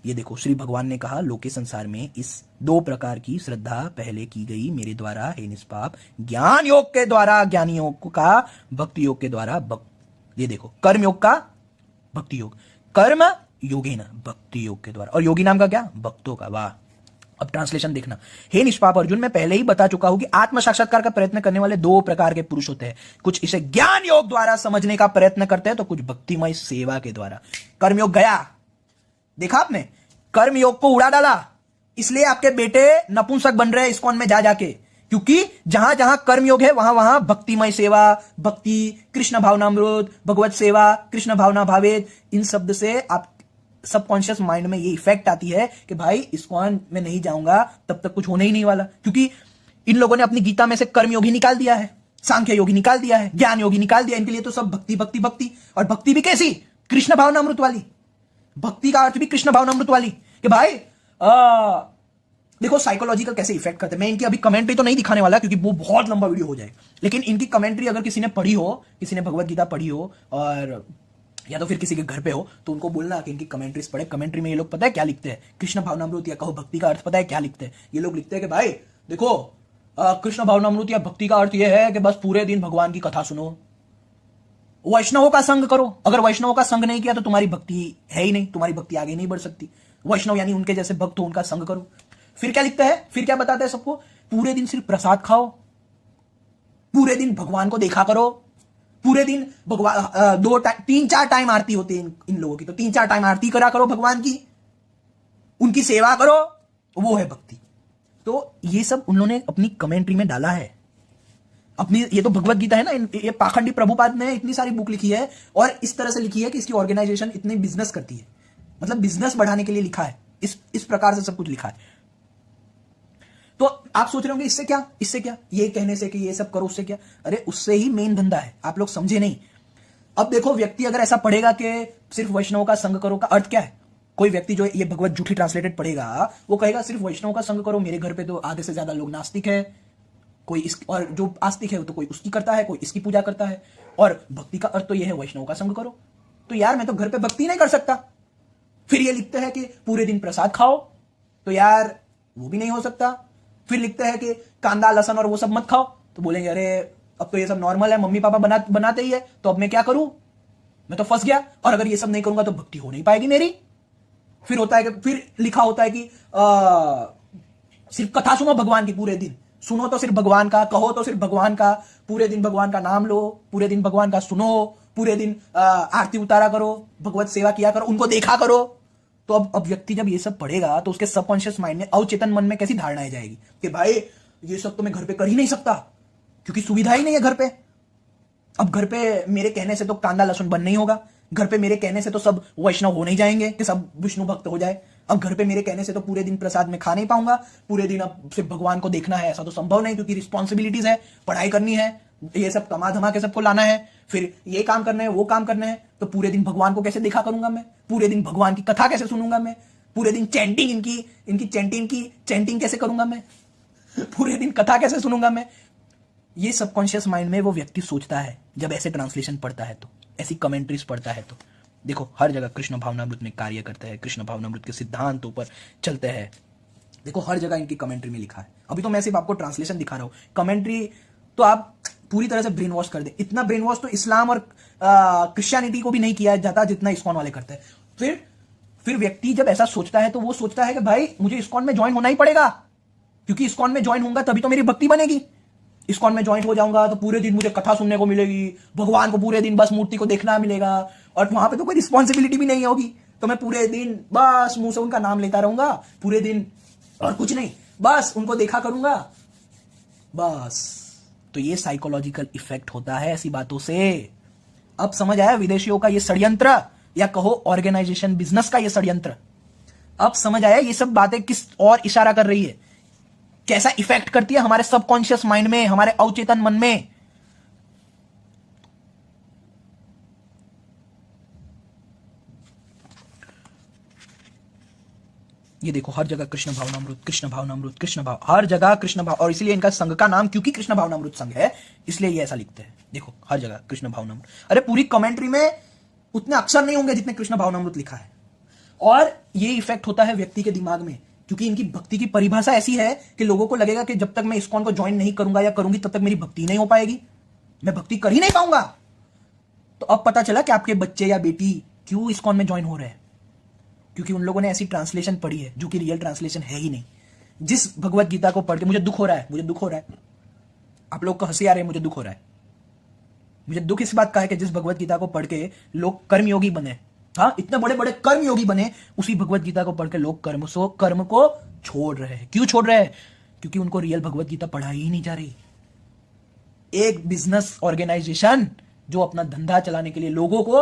ये देखो, श्री भगवान ने कहा लोके संसार में इस 2 प्रकार की श्रद्धा पहले की गई मेरे द्वारा हे निष्पाप, ज्ञान योग के द्वारा ज्ञानी योग का, भक्ति योग के द्वारा ये देखो कर्म योग का भक्ति योग, कर्म योगी ना भक्ति योग के द्वारा, और योगी नाम का क्या, भक्तों का। वाह। अब ट्रांसलेशन देखना, हे निष्पाप अर्जुन, मैं पहले ही बता चुका हूं कि आत्म साक्षात्कार का प्रयत्न करने वाले 2 प्रकार के पुरुष होते हैं। कुछ इसे ज्ञान योग द्वारा समझने का प्रयत्न करते हैं, तो कुछ भक्तिमय सेवा के द्वारा। कर्मयोग गया, देखा आपने, कर्मयोग को उड़ा डाला, इसलिए आपके बेटे नपुंसक बन रहे हैं इस्कॉन में जा जाके, क्योंकि जहां जहां कर्मयोग है वहां वहां भक्तिमय सेवा, भक्ति, कृष्ण भावनामृत, भगवत सेवा, कृष्ण भावना भावेद, इन शब्द से आप सबकॉन्शियस माइंड में ये इफेक्ट आती है कि भाई इस्कॉन में नहीं जाऊंगा तब तक कुछ होने ही नहीं वाला, क्योंकि इन लोगों ने अपनी गीता में से कर्म योगी निकाल दिया है, सांख्य योगी निकाल दिया है, ज्ञान योगी निकाल दिया। इनके लिए तो सब भक्ति भक्ति भक्ति, और भक्ति भी कैसी, कृष्ण भावनामृत वाली। भक्ति का अर्थ भी कृष्ण भावनामृत वाली, कि भाई देखो साइकोलॉजिकल कैसे इफेक्ट करते हैं। मैं इनकी अभी कमेंट्री तो नहीं दिखाने वाला क्योंकि वो बहुत लंबा वीडियो हो जाएगा, लेकिन इनकी कमेंट्री अगर किसी ने पढ़ी हो, किसी ने भगवत गीता पढ़ी हो, और या तो फिर किसी के घर पे हो, तो उनको बोलना कि इनकी कमेंट्रीज पढ़े। कमेंट्री में ये लोग पता है क्या लिखते हैं, कृष्ण भावनामृत या कहो भक्ति का अर्थ पता है क्या लिखते हैं? ये लोग लिखते हैं कि भाई देखो कृष्ण भावनामृत या भक्ति का अर्थ ये है कि बस पूरे दिन भगवान की कथा सुनो, वैष्णवों का संग करो। अगर वैष्णवों का संग नहीं किया तो तुम्हारी भक्ति है ही नहीं, तुम्हारी भक्ति आगे नहीं बढ़ सकती। वैष्णव यानी उनके जैसे भक्त हो, उनका संग करो। फिर क्या लिखता है, फिर क्या बताता है सबको, पूरे दिन सिर्फ प्रसाद खाओ, पूरे दिन भगवान को देखा करो, पूरे दिन भगवान 3-4 टाइम आरती होती है इन लोगों की, तो 3-4 टाइम आरती करा करो भगवान की, उनकी सेवा करो, वो है भक्ति। तो ये सब उन्होंने अपनी कमेंट्री में डाला है अपनी। ये तो भगवत गीता है ना, ये पाखंडी प्रभुपाद ने इतनी सारी बुक लिखी है और इस तरह से लिखी है कि इसकी ऑर्गेनाइजेशन इतनी बिजनेस करती है, मतलब बिजनेस बढ़ाने के लिए लिखा है, इस प्रकार से सब कुछ लिखा है। तो आप सोच रहे होंगे इससे क्या, इससे क्या, ये कहने से कि ये सब करो, उससे क्या? अरे उससे ही मेन धंधा है, आप लोग समझे नहीं। अब देखो, व्यक्ति अगर ऐसा पढ़ेगा कि सिर्फ वैष्णव का संग करो का अर्थ क्या है, कोई व्यक्ति जो ये भगवत झूठी ट्रांसलेटेड पढ़ेगा वो कहेगा सिर्फ वैष्णव का संग करो, मेरे घर पे तो आधे से ज्यादा लोग नास्तिक है, कोई इस और जो आस्तिक है तो कोई उसकी करता है, कोई इसकी पूजा करता है, और भक्ति का अर्थ तो यह है वैष्णव का संग करो। तो यार मैं तो घर पे भक्ति नहीं कर सकता। फिर ये लिखते हैं कि पूरे दिन प्रसाद खाओ, तो यार वो भी नहीं हो सकता। फिर लिखते हैं कि कांदा लहसुन और वो सब मत खाओ, तो बोलेंगे अरे अब तो ये सब नॉर्मल है, मम्मी पापा बनाते ही है, तो अब मैं क्या करूं, मैं तो फंस गया, और अगर ये सब नहीं करूंगा तो भक्ति हो नहीं पाएगी मेरी। फिर होता है कि फिर लिखा होता है कि सिर्फ कथा सुनो भगवान की, पूरे दिन सुनो तो सिर्फ भगवान का, कहो तो सिर्फ भगवान का, पूरे दिन भगवान का नाम लो, पूरे दिन भगवान का सुनो, पूरे दिन आरती उतारा करो, भगवत सेवा किया करो, उनको देखा करो। तो अब व्यक्ति जब ये सब पढ़ेगा तो उसके सबकॉन्शियस माइंड में, अवचेतन मन में कैसी धारणाएं जाएगी कि भाई ये सब तो मैं घर पे कर ही नहीं सकता, क्योंकि सुविधा ही नहीं है घर पे। अब घर पे मेरे कहने से तो कांदा लहसुन बंद नहीं होगा, घर पे मेरे कहने से तो सब वैष्णव हो नहीं जाएंगे कि सब विष्णु भक्त हो जाए। अब घर पे मेरे कहने से तो पूरे दिन प्रसाद में खा नहीं पाऊंगा, पूरे दिन अब सिर्फ भगवान को देखना है, ऐसा तो संभव नहीं, क्योंकि रिस्पॉन्सिबिलिटीज है, पढ़ाई करनी है, ये सब कमा धमा के सबको लाना है, फिर ये काम करना है, वो काम करना है। तो पूरे दिन भगवान को कैसे देखा करूंगा मैं, पूरे दिन भगवान की कथा कैसे सुनूंगा मैं, पूरे दिन चैंटिंग इनकी चैंटिंग कैसे करूंगा मैं, पूरे दिन कथा कैसे सुनूंगा मैं। ये सबकॉन्शियस माइंड में वो व्यक्ति सोचता है जब ऐसे ट्रांसलेशन पढ़ता है, तो ऐसी कमेंट्रीज पढ़ता है। तो देखो हर जगह कृष्ण भावनामृत में कार्य करता है, कृष्ण भावनामृत के सिद्धांतों पर चलते हैं। देखो हर जगह इनकी कमेंट्री में लिखा है। अभी तो मैं सिर्फ आपको ट्रांसलेशन दिखा रहा हूं, कमेंट्री तो आप पूरी तरह से ब्रेन वॉश कर दे। इतना ब्रेन वॉश तो इस्लाम और क्रिश्चियनिटी को भी नहीं किया जाता जितना इस्कॉन वाले करते हैं। फिर व्यक्ति जब ऐसा सोचता है तो वो सोचता है कि भाई मुझे इस्कॉन में ज्वाइन होना ही पड़ेगा, क्योंकि इस्कॉन में ज्वाइन होऊंगा तभी तो मेरी भक्ति बनेगी। इस्कॉन में ज्वाइन हो जाऊंगा तो पूरे दिन मुझे कथा सुनने को मिलेगी, भगवान को पूरे दिन बस मूर्ति को देखना मिलेगा, और वहां पे तो कोई रिस्पॉन्सिबिलिटी भी नहीं होगी। तो मैं पूरे दिन बस मुंह से उनका नाम लेता रहूंगा पूरे दिन, और कुछ नहीं, बस उनको देखा करूंगा बस। तो ये साइकोलॉजिकल इफेक्ट होता है ऐसी बातों से। अब समझ आया विदेशियों का ये षड्यंत्र, या कहो ऑर्गेनाइजेशन बिजनेस का ये षड्यंत्र। अब समझ आया ये सब बातें किस और इशारा कर रही है, कैसा इफेक्ट करती है हमारे सबकॉन्शियस माइंड में, हमारे अवचेतन मन में। ये देखो हर जगह कृष्ण भावनामृत, कृष्ण भावनामृत, कृष्ण भाव, हर जगह कृष्ण भाव, और इसलिए इनका संघ का नाम क्योंकि कृष्ण भावनामृत संघ है, इसलिए ये ऐसा लिखते हैं। देखो हर जगह कृष्ण भावनामृत। अरे पूरी कमेंट्री में उतने अक्षर नहीं होंगे जितने कृष्ण भावनामृत लिखा है। और ये इफेक्ट होता है व्यक्ति के दिमाग में, क्योंकि इनकी भक्ति की परिभाषा ऐसी है कि लोगों को लगेगा कि जब तक मैं इस्कॉन को ज्वाइन नहीं करूंगा या करूंगी तब तक मेरी भक्ति नहीं हो पाएगी, मैं भक्ति कर ही नहीं पाऊंगा। तो अब पता चला कि आपके बच्चे या बेटी क्यों इस्कॉन में ज्वाइन हो रहे हैं, क्योंकि उन लोगों ने ऐसी ट्रांसलेशन पढ़ी है जो कि रियल ट्रांसलेशन है ही नहीं। जिस भगवत गीता को पढ़ के मुझे दुख हो रहा है, मुझे दुख हो रहा है, आप लोग को हंसी आ रही है, मुझे दुख हो रहा है। मुझे दुख इस बात का है कि जिस भगवत गीता को पढ़ के लोग कर्मयोगी बने, हाँ इतने बड़े बड़े कर्मयोगी बने, उसी भगवत गीता को पढ़ के लोग कर्म को छोड़ रहे हैं। क्यों छोड़ रहे हैं? क्योंकि उनको रियल भगवत गीता पढ़ाई ही नहीं जा रही। एक बिजनेस ऑर्गेनाइजेशन जो अपना धंधा चलाने के लिए लोगों को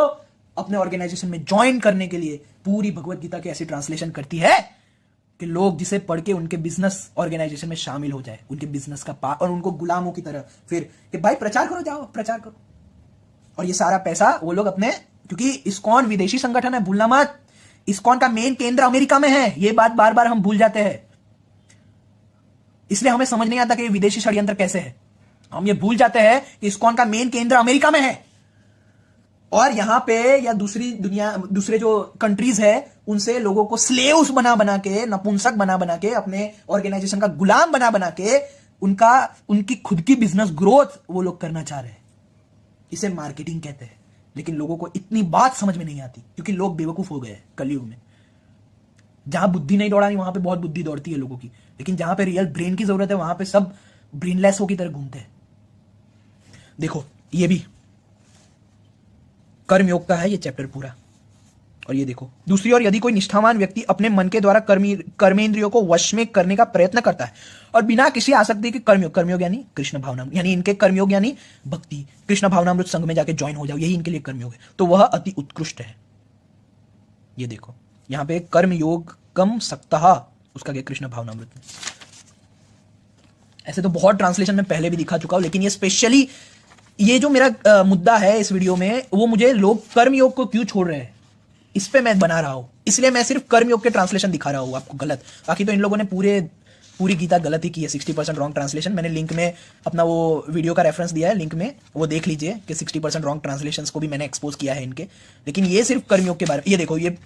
अपने ऑर्गेनाइजेशन में ज्वाइन करने के लिए पूरी भगवत गीता की ऐसी ट्रांसलेशन करती है कि लोग जिसे पढ़ के उनके बिजनेस ऑर्गेनाइजेशन में शामिल हो जाए, उनके बिजनेस का पार्ट, और उनको गुलामों की तरह फिर कि भाई प्रचार करो, जाओ प्रचार करो। और ये सारा पैसा वो लोग अपने, क्योंकि इस्कॉन विदेशी संगठन है, भूलना मत। इस्कॉन का मेन केंद्र अमेरिका में है, ये बात बार बार हम भूल जाते हैं, इसलिए हमें समझ नहीं आता कि ये विदेशी षड्यंत्र कैसे है। हम ये भूल जाते हैं कि इस्कॉन का मेन केंद्र अमेरिका में है, और यहां पे या दूसरे जो कंट्रीज है उनसे लोगों को स्लेव्स बना के, नपुंसक बना के, अपने ऑर्गेनाइजेशन का गुलाम बना के उनकी खुद की बिजनेस ग्रोथ वो लोग करना चाह रहे हैं। इसे मार्केटिंग कहते हैं। लेकिन लोगों को इतनी बात समझ में नहीं आती, क्योंकि लोग बेवकूफ हो गए हैं कलयुग में। जहां बुद्धि नहीं दौड़ानी वहां पे बहुत बुद्धि दौड़ती है लोगों की, लेकिन जहां पे रियल ब्रेन की जरूरत है वहां पे सब ब्रेनलेसों की तरह घूमते हैं। देखो ये भी कर्मयोग का है ये चैप्टर पूरा। और ये देखो दूसरी ओर, यदि कोई निष्ठावान व्यक्ति अपने मन के द्वारा कर्मेंद्रियों को वश में करने का प्रयत्न करता है और बिना किसी आसक्ति के कर्मयोग यानी कृष्ण भावनामृत, यानी इनके कर्मयोग यानी भक्ति, कृष्ण भावनामृत संघ में जाके ज्वाइन हो जाओ, यही इनके लिए कर्मयोग है, तो वह अति उत्कृष्ट है। ये देखो यहां पे कर्मयोग कम सप्ताह उसका क्या कृष्ण भावनामृत में। ऐसे तो बहुत ट्रांसलेशन में पहले भी दिखा चुका हूं, लेकिन ये स्पेशली ये जो मेरा मुद्दा है इस वीडियो में, वो मुझे लोग कर्मयोग को क्यों छोड़ रहे हैं इस पे मैं बना रहा हूं, इसलिए मैं सिर्फ कर्मयोग के ट्रांसलेशन दिखा रहा हूं आपको गलत। बाकी तो इन लोगों ने पूरी गीता गलत ही की है। 60% रॉन्ग ट्रांसलेशन, मैंने लिंक में अपना वो वीडियो का रेफरेंस दिया है, लिंक में वो देख लीजिए कि 60% रॉन्ग ट्रांसलेशंस को भी मैंने एक्सपोज किया है इनके। लेकिन ये सिर्फ कर्मयोग के बारे में, ये देखो, ये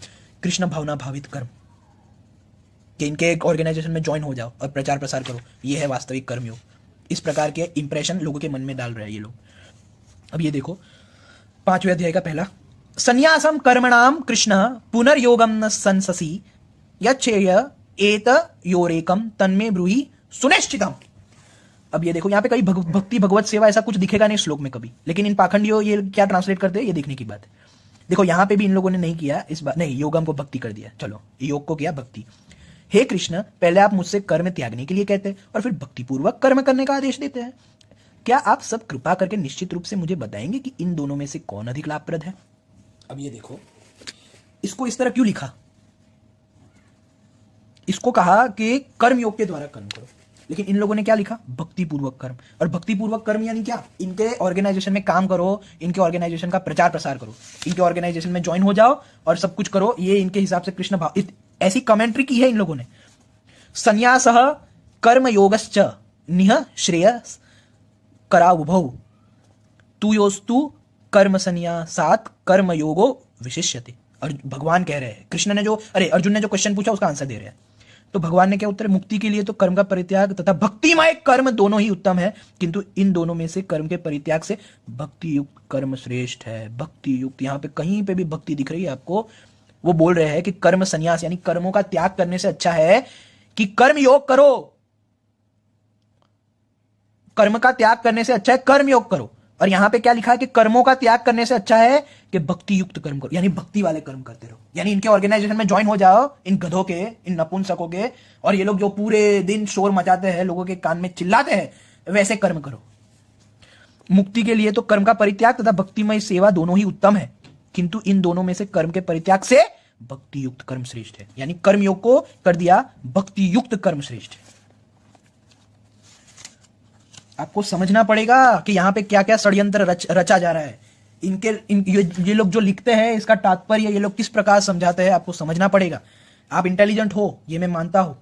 कृष्ण भावना भावित कर्म, कि इनके एक ऑर्गेनाइजेशन में ज्वाइन हो जाओ और प्रचार प्रसार करो, ये है वास्तविक कर्मयोग। इस प्रकार के इंप्रेशन लोगों के मन में डाल रहे हैं ये लोग। अब ये देखो 5वें अध्याय का पहला, संन्यासम कर्मणाम कृष्ण पुनर्योगम न संससी यच्छेय एत योरेकम तन्मे ब्रूहि सुनिश्चितम। अब ये देखो, यहां पे कहीं भक्ति भगवत सेवा ऐसा कुछ दिखेगा नहीं श्लोक में कभी, लेकिन इन पाखंडियों ये क्या ट्रांसलेट करते हैं ये देखने की बात है। देखो यहां पे भी इन लोगों ने नहीं किया इस बार, नहीं, योगम को भक्ति कर दिया, चलो योग को किया भक्ति। हे कृष्ण, पहले आप मुझसे कर्म त्यागने के लिए कहते हैं और फिर भक्तिपूर्वक कर्म करने का आदेश देते हैं। क्या आप सब कृपा करके निश्चित रूप से मुझे बताएंगे कि इन दोनों में से कौन अधिक लाभप्रद है? अब ये देखो, इसको इस तरह क्यों लिखा, इसको कहा कि कर्म योग के द्वारा कर्म करो, लेकिन इन लोगों ने क्या लिखा, भक्तिपूर्वक कर्म। और भक्तिपूर्वक कर्म यानी क्या, इनके ऑर्गेनाइजेशन में काम करो, इनके ऑर्गेनाइजेशन का प्रचार प्रसार करो, इनके ऑर्गेनाइजेशन में ज्वाइन हो जाओ और सब कुछ करो। ये इनके हिसाब से कृष्ण भाव, ऐसी कमेंट्री की है इन लोगों ने। संन्यासः कर्म योगश्च निह श्रेयस कराउभौ तु योस्तु कर्म संन्यासात् कर्म योगो विशिष्यते। और भगवान कह रहे हैं, कृष्ण ने जो, अर्जुन ने जो क्वेश्चन पूछा उसका आंसर दे रहे हैं। तो भगवान ने क्या उत्तर, मुक्ति के लिए तो कर्म का परित्याग तथा भक्तिमय कर्म दोनों ही उत्तम है, किंतु इन दोनों में से कर्म के परित्याग से भक्ति युक्त कर्म श्रेष्ठ है। भक्ति युक्त, यहां पे कहीं पे भी भक्ति दिख रही है आपको, वो बोल रहे हैं कि कर्म संन्यास यानी कर्मों का त्याग करने से अच्छा है कि कर्म योग करो। कर्म का त्याग करने से अच्छा है कर्म योग करो। और यहां पे क्या लिखा है कि कर्मों का त्याग करने से अच्छा है कि भक्ति युक्त कर्म करो, यानी भक्ति वाले कर्म करते रहो। यानी इनके ऑर्गेनाइजेशन में ज्वाइन हो जाओ, इन गधों के, इन नपुंसकों के, और ये लोग जो पूरे दिन शोर मचाते हैं, लोगों के कान में चिल्लाते हैं, वैसे कर्म करो। मुक्ति के लिए तो कर्म का परित्याग तथा भक्तिमय सेवा दोनों ही उत्तम है, किंतु इन दोनों में से कर्म के परित्याग से भक्ति युक्त कर्म श्रेष्ठ है। यानी कर्म योग को कर दिया, भक्ति युक्त कर्म श्रेष्ठ है। आपको समझना पड़ेगा कि यहां पे क्या क्या षड्यंत्र रचा जा रहा है। ये लोग जो लिखते हैं, इसका तात्पर्य ये लोग किस प्रकार समझाते हैं, आपको समझना पड़ेगा। आप इंटेलिजेंट हो, ये मैं मानता हूं।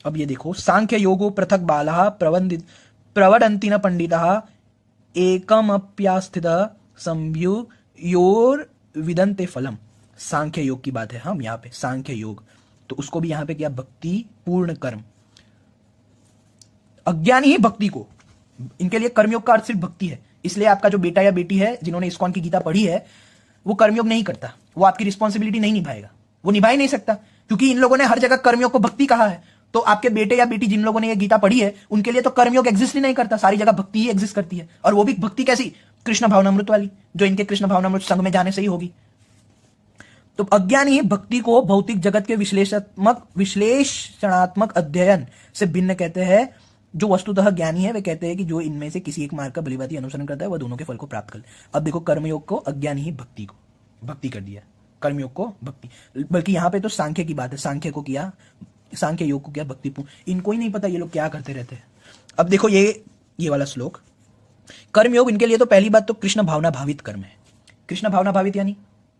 अब ये देखो, सांख्य योगो पृथक बाला प्रवदन्ति न पंडिता एकमप्यास्थित संभ्यूयोर विदन्ते फलम। सांख्य योग की बात है, हम यहां पे सांख्य योग, तो उसको भी यहां पे क्या, भक्ति पूर्ण कर्म। अज्ञानी ही भक्ति को, इनके लिए कर्मयोग का अर्थ सिर्फ भक्ति है। इसलिए आपका जो बेटा या बेटी है जिन्होंने इस्कॉन की गीता पढ़ी है, वो कर्मयोग नहीं करता, वो आपकी रिस्पॉन्सिबिलिटी नहीं निभाएगा, वो निभा ही नहीं सकता, क्योंकि इन लोगों ने हर जगह कर्मयोग को भक्ति कहा है। तो आपके बेटे या बेटी जिन लोगों ने ये गीता पढ़ी है, उनके लिए तो कर्मयोग एग्जिस्ट ही नहीं करता, सारी जगह भक्ति ही एग्जिस्ट करती है। और वो भी भक्ति कैसी, कृष्ण भावनामृत वाली, जो इनके कृष्ण भावनामृत संघ में जाने से ही होगी। तो अज्ञानी ही भक्ति को भौतिक जगत के विश्लेषणात्मक अध्ययन से भिन्न कहते हैं। जो वस्तुतः ज्ञानी है वे कहते हैं कि जो इनमें से किसी एक मार्ग का भलीभांति अनुसरण करता है वह दोनों के फल को प्राप्त कर ले। अब देखो, कर्मयोग को अज्ञानी ही भक्ति कर दिया, कर्मयोग को भक्ति, बल्कि यहां पे तो सांख्य की बात है, सांख्य योग को किया भक्तिपूर्ण। इनको ही नहीं पता ये लोग क्या करते रहते हैं। अब देखो ये वाला श्लोक, कर्मयोग इनके लिए तो पहली बात तो कृष्ण भावना भावित कर्म है। कृष्ण भावना भावित यानी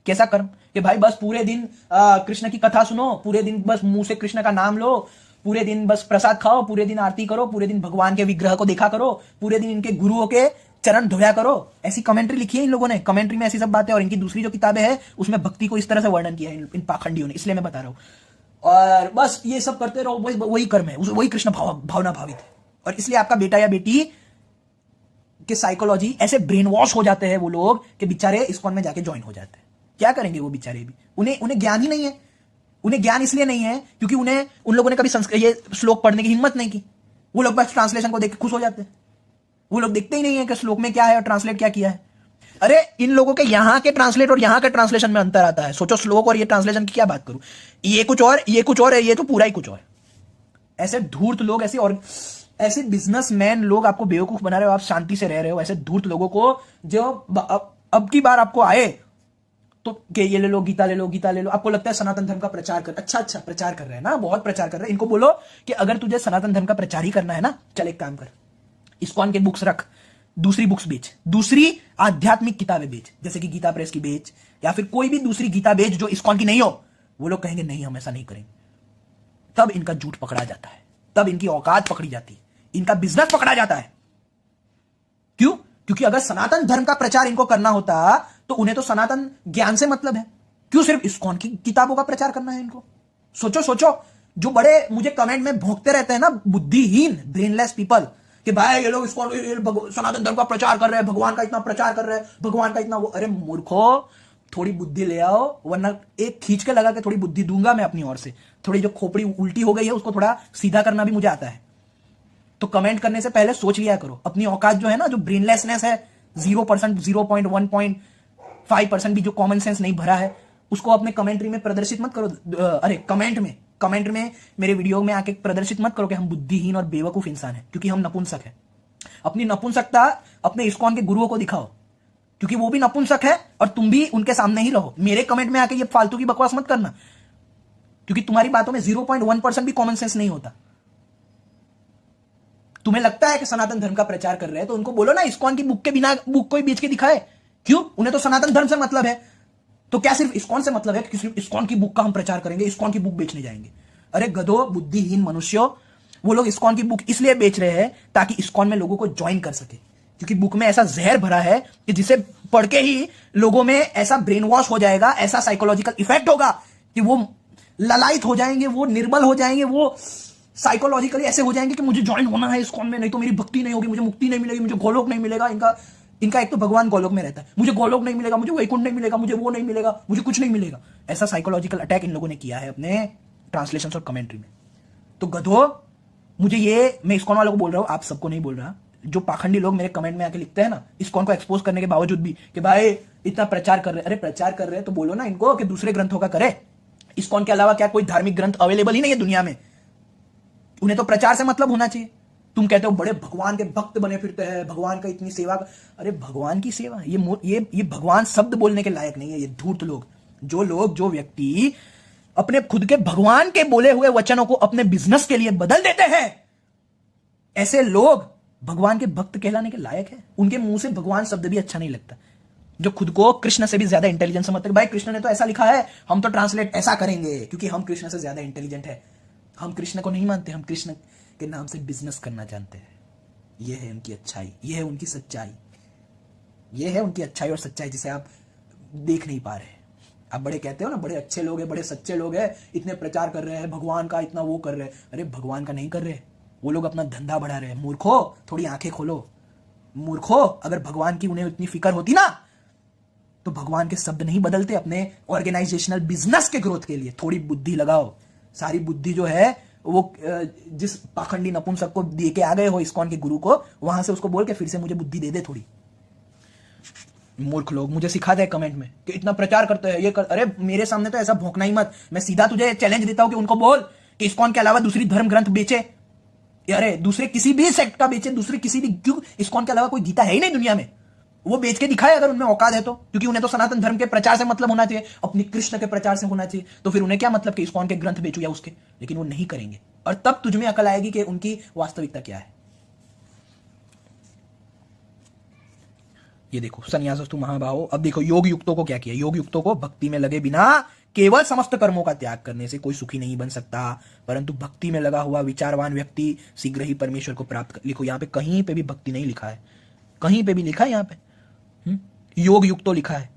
कैसा कर्म, कि भाई बस पूरे दिन कृष्ण की कथा सुनो, पूरे दिन बस मुंह से कृष्ण का नाम लो, पूरे दिन बस प्रसाद खाओ, पूरे दिन आरती करो, पूरे दिन भगवान के विग्रह को देखा करो, पूरे दिन इनके गुरुओं के चरण धोया करो। ऐसी कमेंट्री लिखी है इन लोगों ने, कमेंट्री में ऐसी सब बातें। और इनकी दूसरी जो किताबें हैं उसमें भक्ति को इस तरह से वर्णन किया है इन पाखंडियों ने, इसलिए मैं बता रहा हूं। और बस ये सब करते रहो, वही कर्म है, वही कृष्ण भावना भावित है। और इसलिए आपका बेटा या बेटी के साइकोलॉजी ऐसे ब्रेन वॉश हो जाते हैं वो लोग कि बेचारे इस्कॉन में जाके ज्वाइन हो जाते हैं। क्या करेंगे वो बेचारे भी, उन्हें ज्ञान ही नहीं है। उन्हें ज्ञान इसलिए नहीं है क्योंकि उन लोगों ने कभी ये श्लोक पढ़ने की हिम्मत नहीं की। वो लोग बस ट्रांसलेशन को देख के खुश हो जाते हैं, वो लोग देखते ही नहीं है कि श्लोक में क्या है और ट्रांसलेट क्या किया है। अरे इन लोगों के यहां के ट्रांसलेट और यहां के ट्रांसलेशन में अंतर आता है। सोचो, श्लोक और ये ट्रांसलेशन की क्या बात करूं, ये कुछ और है, ये तो पूरा ही कुछ और। ऐसे धूर्त लोग, ऐसे बिजनेसमैन लोग आपको बेवकूफ बना रहे हो, आप शांति से रह रहे हो। ऐसे धूर्त लोगों को जो अब की बार आपको आए तो कि ये ले लो, गीता ले लो, गीता ले लो। आपको लगता है सनातन धर्म का प्रचार कर, अच्छा अच्छा प्रचार कर रहे हैं ना, बहुत प्रचार कर रहे हैं। इनको बोलो कि अगर तुझे सनातन धर्म का प्रचार ही करना है ना, चल एक काम कर, इस्कॉन के बुक्स रख, दूसरी बुक्स बेच, दूसरी आध्यात्मिक किताबें बेच, जैसे कि गीता प्रेस की बेच, या फिर कोई भी दूसरी गीता बेच जो इस्कॉन की नहीं हो। वो लोग कहेंगे नहीं, हम ऐसा नहीं करेंगे। तब इनका झूठ पकड़ा जाता है, तब इनकी औकात पकड़ी जाती है, इनका बिजनेस पकड़ा जाता है। क्यों? क्योंकि अगर सनातन धर्म का प्रचार इनको करना होता तो उन्हें तो सनातन ज्ञान से मतलब है। क्यों सिर्फ इस्कॉन की किताबों का प्रचार करना है इनको? सोचो सोचो, जो बड़े मुझे कमेंट में भोंकते रहते हैं ना, बुद्धिहीन ब्रेनलेस पीपल, कि भाई ये लोग इस्कॉन सनातन धर्म का प्रचार कर रहे हैं, भगवान का इतना प्रचार कर रहे हैं, भगवान का इतना वो। अरे मूर्खो, थोड़ी बुद्धि ले आओ, वरना एक खींच के लगा के थोड़ी बुद्धि दूंगा मैं अपनी ओर से। थोड़ी जो खोपड़ी उल्टी हो गई है उसको थोड़ा सीधा करना भी मुझे आता है। तो कमेंट करने से पहले सोच लिया करो। अपनी औकात जो है ना, जो ब्रेनलेसनेस है, 0%, 0.1.5% भी जो कॉमन सेंस नहीं भरा है, उसको अपने कमेंट्री में प्रदर्शित मत करो। अरे कमेंट में मेरे वीडियो में आके प्रदर्शित मत करो कि हम बुद्धिहीन और बेवकूफ इंसान हैं, क्योंकि हम नपुंसक हैं। अपनी नपुंसकता अपने इस्कॉन के गुरुओं को दिखाओ, क्योंकि वो भी नपुंसक है और तुम भी उनके सामने ही रहो। मेरे कमेंट में आके ये फालतू की बकवास मत करना, क्योंकि तुम्हारी बातों में 0.1% भी कॉमन सेंस नहीं होता। तुम्हें लगता है कि सनातन धर्म का प्रचार कर रहे हैं, तो उनको बोलो ना इस्कॉन की बुक के बिना बुक कोई बेच के दिखाए। क्यों? उन्हें तो सनातन धर्म से मतलब है। तो क्या सिर्फ इस्कॉन से मतलब है कि सिर्फ इस्कॉन की बुक का हम प्रचार करेंगे, इस्कॉन की बुक बेचने जाएंगे? अरे गधो, बुद्धिहीन मनुष्यों, वो लोग इस्कॉन की बुक इसलिए बेच रहे हैं ताकि इस्कॉन में लोगों को ज्वाइन कर सके, क्योंकि बुक में ऐसा जहर भरा है कि जिसे पढ़ के ही लोगों में ऐसा ब्रेन वॉश हो जाएगा, ऐसा साइकोलॉजिकल इफेक्ट होगा कि वो ललायत हो जाएंगे, वो निर्बल हो जाएंगे, वो साइकोलॉजिकली ऐसे हो जाएंगे कि मुझे ज्वाइन होना है इस्कॉन में, नहीं तो मेरी भक्ति नहीं होगी, मुझे मुक्ति नहीं मिलेगी, मुझे गोलोक नहीं मिलेगा। इनका एक तो भगवान गोलोक में रहता है, मुझे गोलोक नहीं मिलेगा, मुझे वैकुंठ नहीं मिलेगा, मुझे वो नहीं मिलेगा, मुझे कुछ नहीं मिलेगा। ऐसा साइकोलॉजिकल अटैक इन लोगों ने किया है अपने ट्रांसलेशन और कमेंट्री में। तो गधो, मैं इस्कॉन वालों को बोल रहा हूं, आप सबको नहीं बोल रहा। जो पाखंडी लोग मेरे कमेंट में आके लिखते हैं ना, इस्कॉन को एक्सपोज करने के बावजूद भी, कि भाई इतना प्रचार कर रहे हैं। अरे प्रचार कर रहे हैं तो बोलो ना इनको कि दूसरे ग्रंथों का करे। इस्कॉन के अलावा क्या कोई धार्मिक ग्रंथ अवेलेबल ही नहीं है दुनिया में? उन्हें तो प्रचार से मतलब होना चाहिए। तुम कहते हो बड़े भगवान के भक्त बने फिरते हैं, भगवान का इतनी सेवा। अरे भगवान की सेवा, ये भगवान शब्द बोलने के लायक नहीं है। ये धूर्त लोग, जो व्यक्ति अपने खुद के भगवान के बोले हुए वचनों को अपने बिजनेस के लिए बदल देते हैं, ऐसे लोग भगवान के भक्त कहलाने के लायक है? उनके मुंह से भगवान शब्द भी अच्छा नहीं लगता। जो खुद को कृष्ण से भी ज्यादा इंटेलिजेंट समझते हैं, भाई कृष्ण ने तो ऐसा लिखा है, हम तो ट्रांसलेट ऐसा करेंगे क्योंकि हम कृष्ण से ज्यादा इंटेलिजेंट है। हम कृष्ण को नहीं मानते, हम कृष्ण के नाम से बिजनेस करना जानते हैं। यह है उनकी अच्छाई, यह है उनकी सच्चाई, यह है उनकी अच्छाई और सच्चाई जिसे आप देख नहीं पा रहे। आप बड़े कहते हो ना, बड़े अच्छे लोग हैं, बड़े सच्चे लोग हैं, इतने प्रचार कर रहे हैं भगवान का, इतना वो कर रहे हैं। अरे भगवान का नहीं कर रहे, वो लोग अपना धंधा बढ़ा रहे हैं। मूर्खो, थोड़ी आंखें खोलो। मूर्खो, अगर भगवान की उन्हें इतनी फिक्र होती ना, तो भगवान के शब्द नहीं बदलते अपने ऑर्गेनाइजेशनल बिजनेस के ग्रोथ के लिए। थोड़ी बुद्धि लगाओ। सारी बुद्धि जो है वो जिस पाखंडी नपुंसक को दे के आ गए हो इस्कॉन के गुरु को, वहां से उसको बोल के फिर से मुझे बुद्धि दे दे थोड़ी। मूर्ख लोग मुझे सिखा दे कमेंट में कि इतना प्रचार करते हैं, ये कर। अरे मेरे सामने तो ऐसा भौंकना ही मत। मैं सीधा तुझे चैलेंज देता हूं कि उनको बोल कि इस्कॉन के अलावा दूसरी धर्म ग्रंथ बेचे। अरे दूसरे किसी भी सेक्ट का बेचे, दूसरे किसी भी, क्यों? इस्कॉन के अलावा कोई गीता है ही नहीं दुनिया में। वो बेच के दिखाए अगर उनमें औकात है तो, क्योंकि उन्हें तो सनातन धर्म के प्रचार से मतलब होना चाहिए, अपनी कृष्ण के प्रचार से होना चाहिए। तो फिर उन्हें क्या मतलब कि इस्कॉन के ग्रंथ बेचू या उसके? लेकिन वो नहीं करेंगे, और तब तुझ में अकल आएगी कि उनकी वास्तविकता क्या है। ये देखो, संन्यासस्तु महाभावो। अब देखो योग युक्तों को क्या किया। योग युक्तों को भक्ति में लगे बिना केवल समस्त कर्मों का त्याग करने से कोई सुखी नहीं बन सकता, परंतु भक्ति में लगा हुआ विचारवान व्यक्ति शीघ्र ही परमेश्वर को प्राप्त कर। लिखो, यहाँ पे कहीं पे भी भक्ति नहीं लिखा है, कहीं पे भी लिखा है यहाँ पे योग युक्तो लिखा है।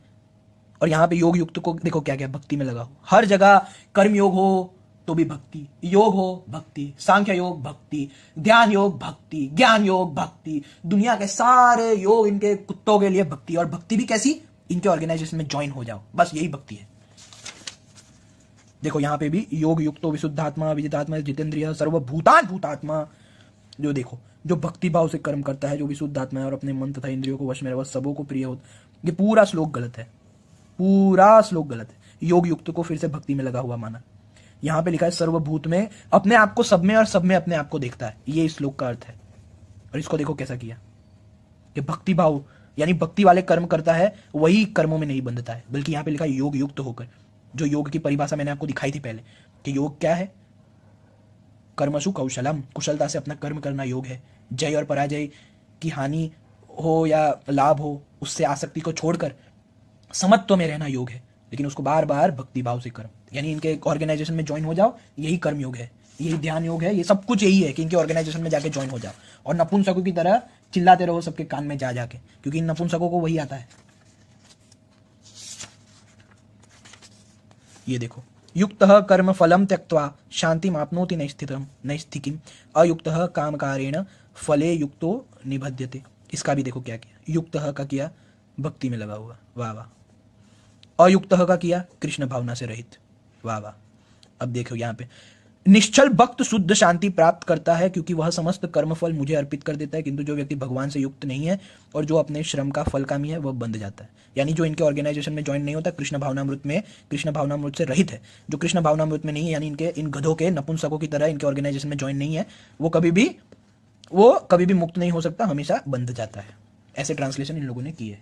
और यहाँ पे योग युक्त को देखो क्या क्या, भक्ति में लगा हो। हर जगह कर्म योग हो तो भी भक्ति, योग हो भक्ति, सांख्य योग भक्ति, ध्यान योग भक्ति, ज्ञान योग भक्ति। दुनिया के सारे योग इनके कुत्तों के लिए भक्ति। और भक्ति भी कैसी? इनके ऑर्गेनाइजेशन में ज्वाइन हो जाओ, बस यही भक्ति है। देखो यहाँ पे भी योग युक्तो विशुद्धात्मा विजितात्मा जितेंद्रिय सर्वभूतान भूतात्मा। जो देखो, जो भक्ति भाव से कर्म करता है, जो विशुद्ध आत्मा है और अपने मन तथा इंद्रियों को वश में रह सबों को प्रिय होता। ये पूरा श्लोक गलत है, पूरा श्लोक गलत है। योग युक्त को फिर से भक्ति में लगा हुआ माना। यहां पे लिखा है सर्वभूत में, अपने आप को सब में और सब में अपने आप को देखता है। ये इस श्लोक का अर्थ है। और इसको देखो कैसा किया कि भक्ति भाव यानी भक्ति वाले कर्म करता है वही कर्मों में नहीं बंधता है, बल्कि यहां पे लिखा योग युक्त होकर। जो योग की परिभाषा मैंने आपको दिखाई थी पहले कि योग क्या है, कर्मसु कौशलम, कुशलता से अपना कर्म करना योग है। जय और पराजय की हानि हो या लाभ हो, उससे आसक्ति को छोड़कर समत्व में रहना योग है। लेकिन उसको बार बार भक्ति भाव से कर्म, यानी इनके ऑर्गेनाइजेशन में ज्वाइन हो जाओ, यही कर्म योग है, यही ध्यान योग है, ये सब कुछ यही है कि इनके ऑर्गेनाइजेशन में जाके ज्वाइन हो जाओ और नपुंसकों की तरह चिल्लाते रहो सबके कान में जा जाके, क्योंकि इन नपुंसकों को वही आता है। ये देखो, युक्तः कर्म फलम त्यक्त्वा शांतिम आपनोति नैष्ठिकीम अयुक्तः कामकारेण फले युक्तो निबध्यते। इसका भी देखो क्या किया, युक्तः का किया भक्ति में लगा हुआ, वाह वाह। अयुक्तः का किया कृष्ण भावना से रहित, वाह वाह। अब देखो यहाँ पे निश्चल भक्त शुद्ध शांति प्राप्त करता है क्योंकि वह समस्त कर्मफल मुझे अर्पित कर देता है, किंतु जो व्यक्ति भगवान से युक्त नहीं है और जो अपने श्रम का फल कामी है वह बंध जाता है। यानी जो इनके ऑर्गेनाइजेशन में ज्वाइन नहीं होता, कृष्ण भावनामृत से रहित है, जो कृष्ण भावनामृत में नहीं है, यानी इनके इन गधों के नपुंसकों की तरह इनके ऑर्गेनाइजेशन में ज्वाइन नहीं है, वो कभी भी मुक्त नहीं हो सकता, हमेशा बंध जाता है। ऐसे ट्रांसलेशन इन लोगों ने की है।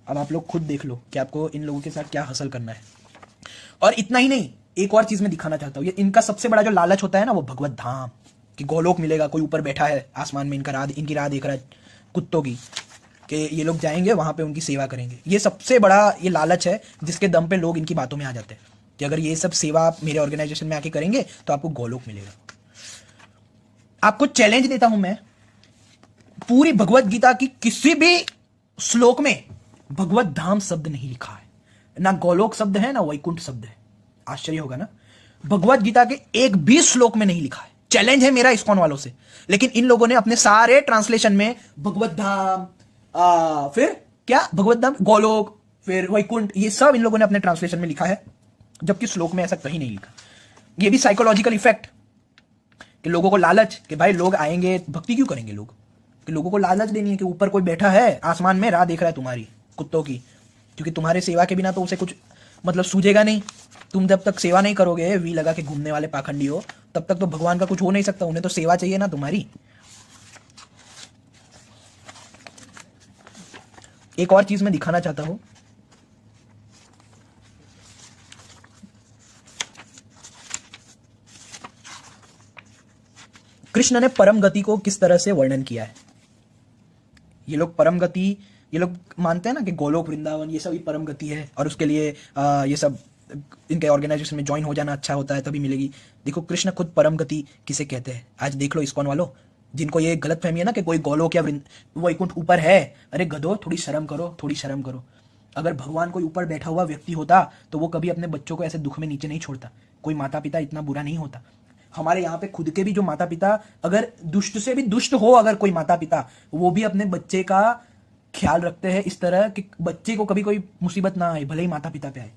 अब आप लोग खुद देख लो कि आपको इन लोगों के साथ क्या हासिल करना है। और इतना ही नहीं, एक और चीज मैं दिखाना चाहता हूं। ये इनका सबसे बड़ा जो लालच होता है ना, वो भगवत धाम कि गोलोक मिलेगा, कोई ऊपर बैठा है आसमान में, इनकी राह देख रहा है कुत्तों की, कि ये लोग जाएंगे वहां पे उनकी सेवा करेंगे। ये सबसे बड़ा ये लालच है जिसके दम पे लोग इनकी बातों में आ जाते हैं कि अगर ये सब सेवा आप मेरे ऑर्गेनाइजेशन में आके करेंगे तो आपको गोलोक मिलेगा। आपको चैलेंज देता हूं मैं, पूरी भगवत गीता की किसी भी श्लोक में भगवत धाम शब्द नहीं लिखा है, ना गोलोक शब्द है ना वैकुंठ शब्द है। आश्चर्य होगा ना, भगवत गीता के एक भी श्लोक में नहीं लिखा है। चैलेंज है मेरा इस्कॉन वालों से। लेकिन इन लोगों ने अपने सारे ट्रांसलेशन में भगवत धाम, फिर क्या भगवत धाम, गोलोक, फिर वैकुंठ, ये सब इन लोगों ने अपने ट्रांसलेशन में लिखा है, जबकि श्लोक में ऐसा कहीं नहीं लिखा। ये भी साइकोलॉजिकल इफेक्ट कि लोगों को लालच कि भाई लोग आएंगे, भक्ति क्यों करेंगे लोग, कि लोगों को लालच देनी है कि ऊपर कोई बैठा है आसमान में राह देख रहा है तुम्हारी कुत्तों की, क्योंकि तुम्हारे सेवा के बिना तो उसे कुछ मतलब सूझेगा नहीं। तुम जब तक सेवा नहीं करोगे, वी लगा के घूमने वाले पाखंडी हो, तब तक तो भगवान का कुछ हो नहीं सकता। उन्हें तो सेवा चाहिए ना तुम्हारी। एक और चीज मैं दिखाना चाहता हूं, कृष्ण ने परम गति को किस तरह से वर्णन किया है। ये लोग परम गति, ये लोग मानते हैं ना कि गोलोक वृंदावन ये सभी परम गति है और उसके लिए ये सब इनके ऑर्गेनाइजेशन में ज्वाइन हो जाना अच्छा होता है, तभी मिलेगी। देखो कृष्ण खुद परम गति किसे कहते हैं, आज देख लो इस्कॉन वालों, जिनको ये गलत फहमी है ना कि कोई गोलोक या वैकुंठ ऊपर है। अरे गधो, थोड़ी शर्म करो, थोड़ी शर्म करो। अगर भगवान कोई ऊपर बैठा हुआ व्यक्ति होता तो वो कभी अपने बच्चों को ऐसे दुख में नीचे नहीं छोड़ता। कोई माता पिता इतना बुरा नहीं होता। हमारे यहाँ पे खुद के भी जो माता पिता, अगर दुष्ट से भी दुष्ट हो अगर कोई माता पिता, वो भी अपने बच्चे का ख्याल रखते हैं इस तरह कि बच्चे को कभी कोई मुसीबत ना आए, भले ही माता पिता पे आए।